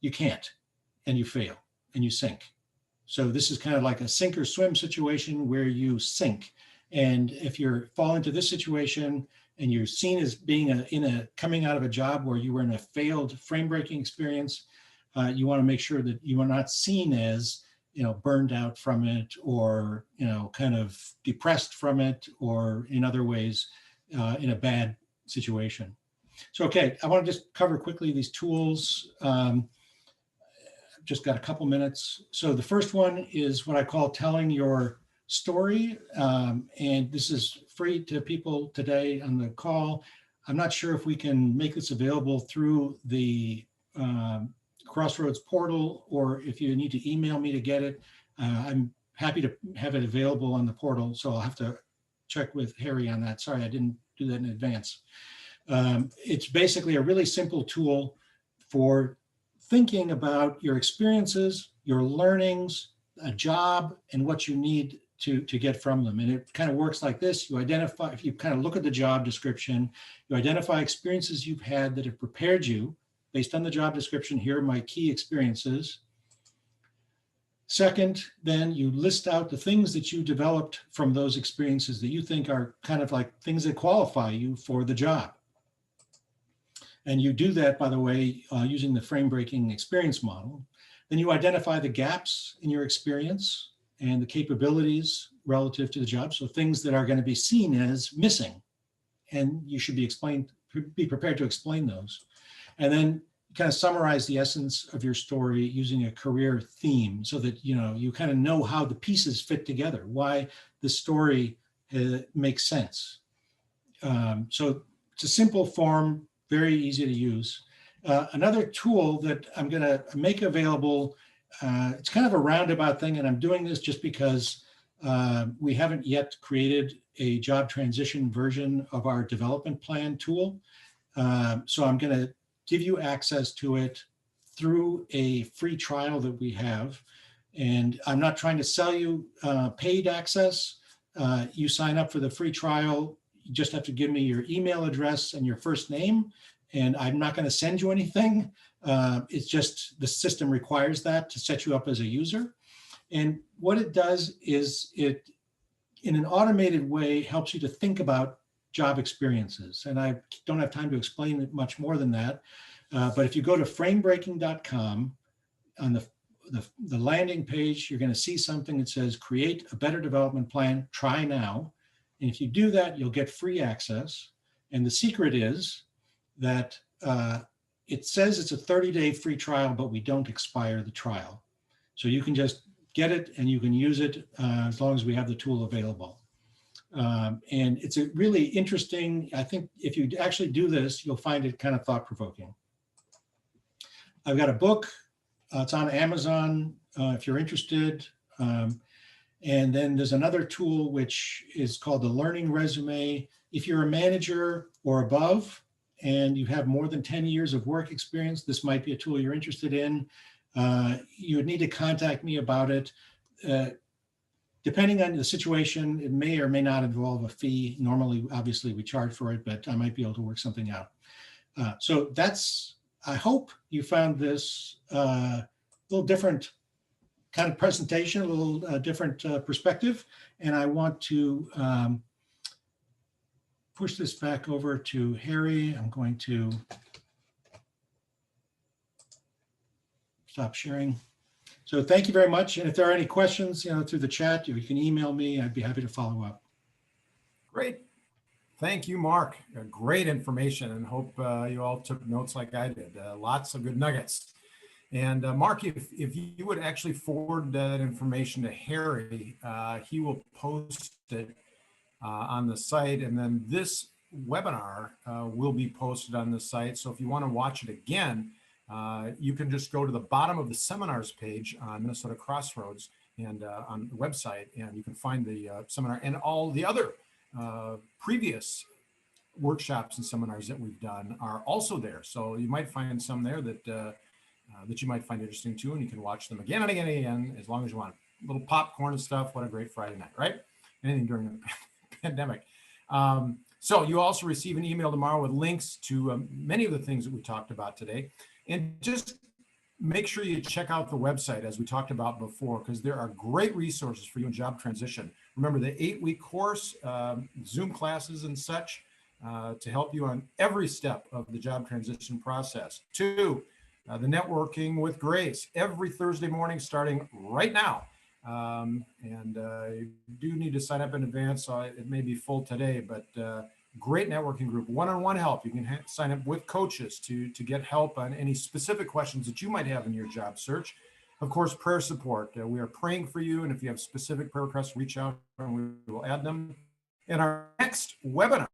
[SPEAKER 3] you can't, and you fail, and you sink. So this is kind of like a sink or swim situation where you sink. And if you fall into this situation and you're seen as being coming out of a job where you were in a failed frame breaking experience, you want to make sure that you are not seen as, you know, burned out from it, or, you know, kind of depressed from it, or in other ways in a bad situation. So, okay, I want to just cover quickly these tools. Just got a couple minutes. So the first one is what I call telling your story. And this is free to people today on the call. I'm not sure if we can make this available through the Crossroads portal, or if you need to email me to get it. I'm happy to have it available on the portal. So I'll have to check with Harry on that. Sorry, I didn't do that in advance. It's basically a really simple tool for thinking about your experiences, your learnings, a job, and what you need to get from them. And it kind of works like this. You identify, if you kind of look at the job description, you identify experiences you've had that have prepared you based on the job description. Here are my key experiences. Second, then you list out the things that you developed from those experiences that you think are kind of like things that qualify you for the job. And you do that, by the way, using the frame breaking experience model. Then you identify the gaps in your experience and the capabilities relative to the job. So things that are going to be seen as missing, and you should be prepared to explain those. And then kind of summarize the essence of your story using a career theme, so that, you know, you kind of know how the pieces fit together, why the story makes sense. So it's a simple form, very easy to use. Another tool that I'm going to make available, it's kind of a roundabout thing, and I'm doing this just because we haven't yet created a job transition version of our development plan tool. So I'm going to give you access to it through a free trial that we have. And I'm not trying to sell you paid access. You sign up for the free trial. You just have to give me your email address and your first name, and I'm not going to send you anything. It's just the system requires that to set you up as a user. And what it does is it, in an automated way, helps you to think about job experiences. And I don't have time to explain it much more than that. But if you go to framebreaking.com, on the landing page, you're going to see something that says create a better development plan, try now. And if you do that, you'll get free access. And the secret is that it says it's a 30-day free trial, but we don't expire the trial. So you can just get it and you can use it as long as we have the tool available. And it's a really interesting, I think if you actually do this, you'll find it kind of thought-provoking. I've got a book. It's on Amazon if you're interested. And then there's another tool which is called the Learning Resume. If you're a manager or above and you have more than 10 years of work experience, this might be a tool you're interested in. You would need to contact me about it. Depending on the situation, it may or may not involve a fee. Normally, obviously, we charge for it, but I might be able to work something out. So that's, I hope you found this a little different kind of presentation, a little different perspective. And I want to push this back over to Harry. I'm going to stop sharing. So thank you very much. And if there are any questions, through the chat, you can email me. I'd be happy to follow up.
[SPEAKER 1] Great. Thank you, Mark. Great information, and hope you all took notes like I did. Lots of good nuggets. And Mark, if you would actually forward that information to Harry, he will post it on the site. And then this webinar will be posted on the site. So if you want to watch it again, you can just go to the bottom of the seminars page on Minnesota Crossroads and on the website, and you can find the seminar and all the other previous workshops and seminars that we've done are also there. So you might find some there that that you might find interesting too, and you can watch them again and again and again as long as you want. A little popcorn and stuff. What a great Friday night, right? Anything during the pandemic. So you also receive an email tomorrow with links to many of the things that we talked about today. And just make sure you check out the website as we talked about before, because there are great resources for you in job transition. Remember the 8-week course, Zoom classes and such to help you on every step of the job transition process. 2, the networking with Grace every Thursday morning starting right now. You do need to sign up in advance, so it may be full today, but great networking group, one-on-one help. You can sign up with coaches to get help on any specific questions that you might have in your job search. Of course, prayer support. We are praying for you, and if you have specific prayer requests, reach out and we will add them. And our next webinar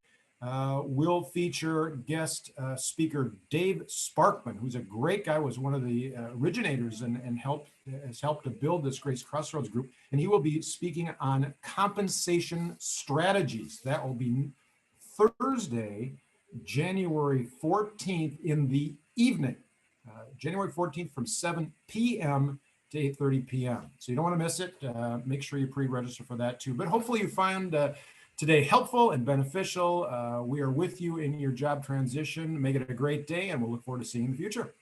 [SPEAKER 1] will feature guest speaker Dave Sparkman, who's a great guy, was one of the originators and has helped to build this Grace Crossroads group. And he will be speaking on compensation strategies. That will be Thursday, January 14th in the evening, January 14th from 7 p.m. to 8:30 p.m. So you don't want to miss it. Make sure you pre-register for that too. But hopefully you found today helpful and beneficial. We are with you in your job transition. Make it a great day, and we'll look forward to seeing you in the future.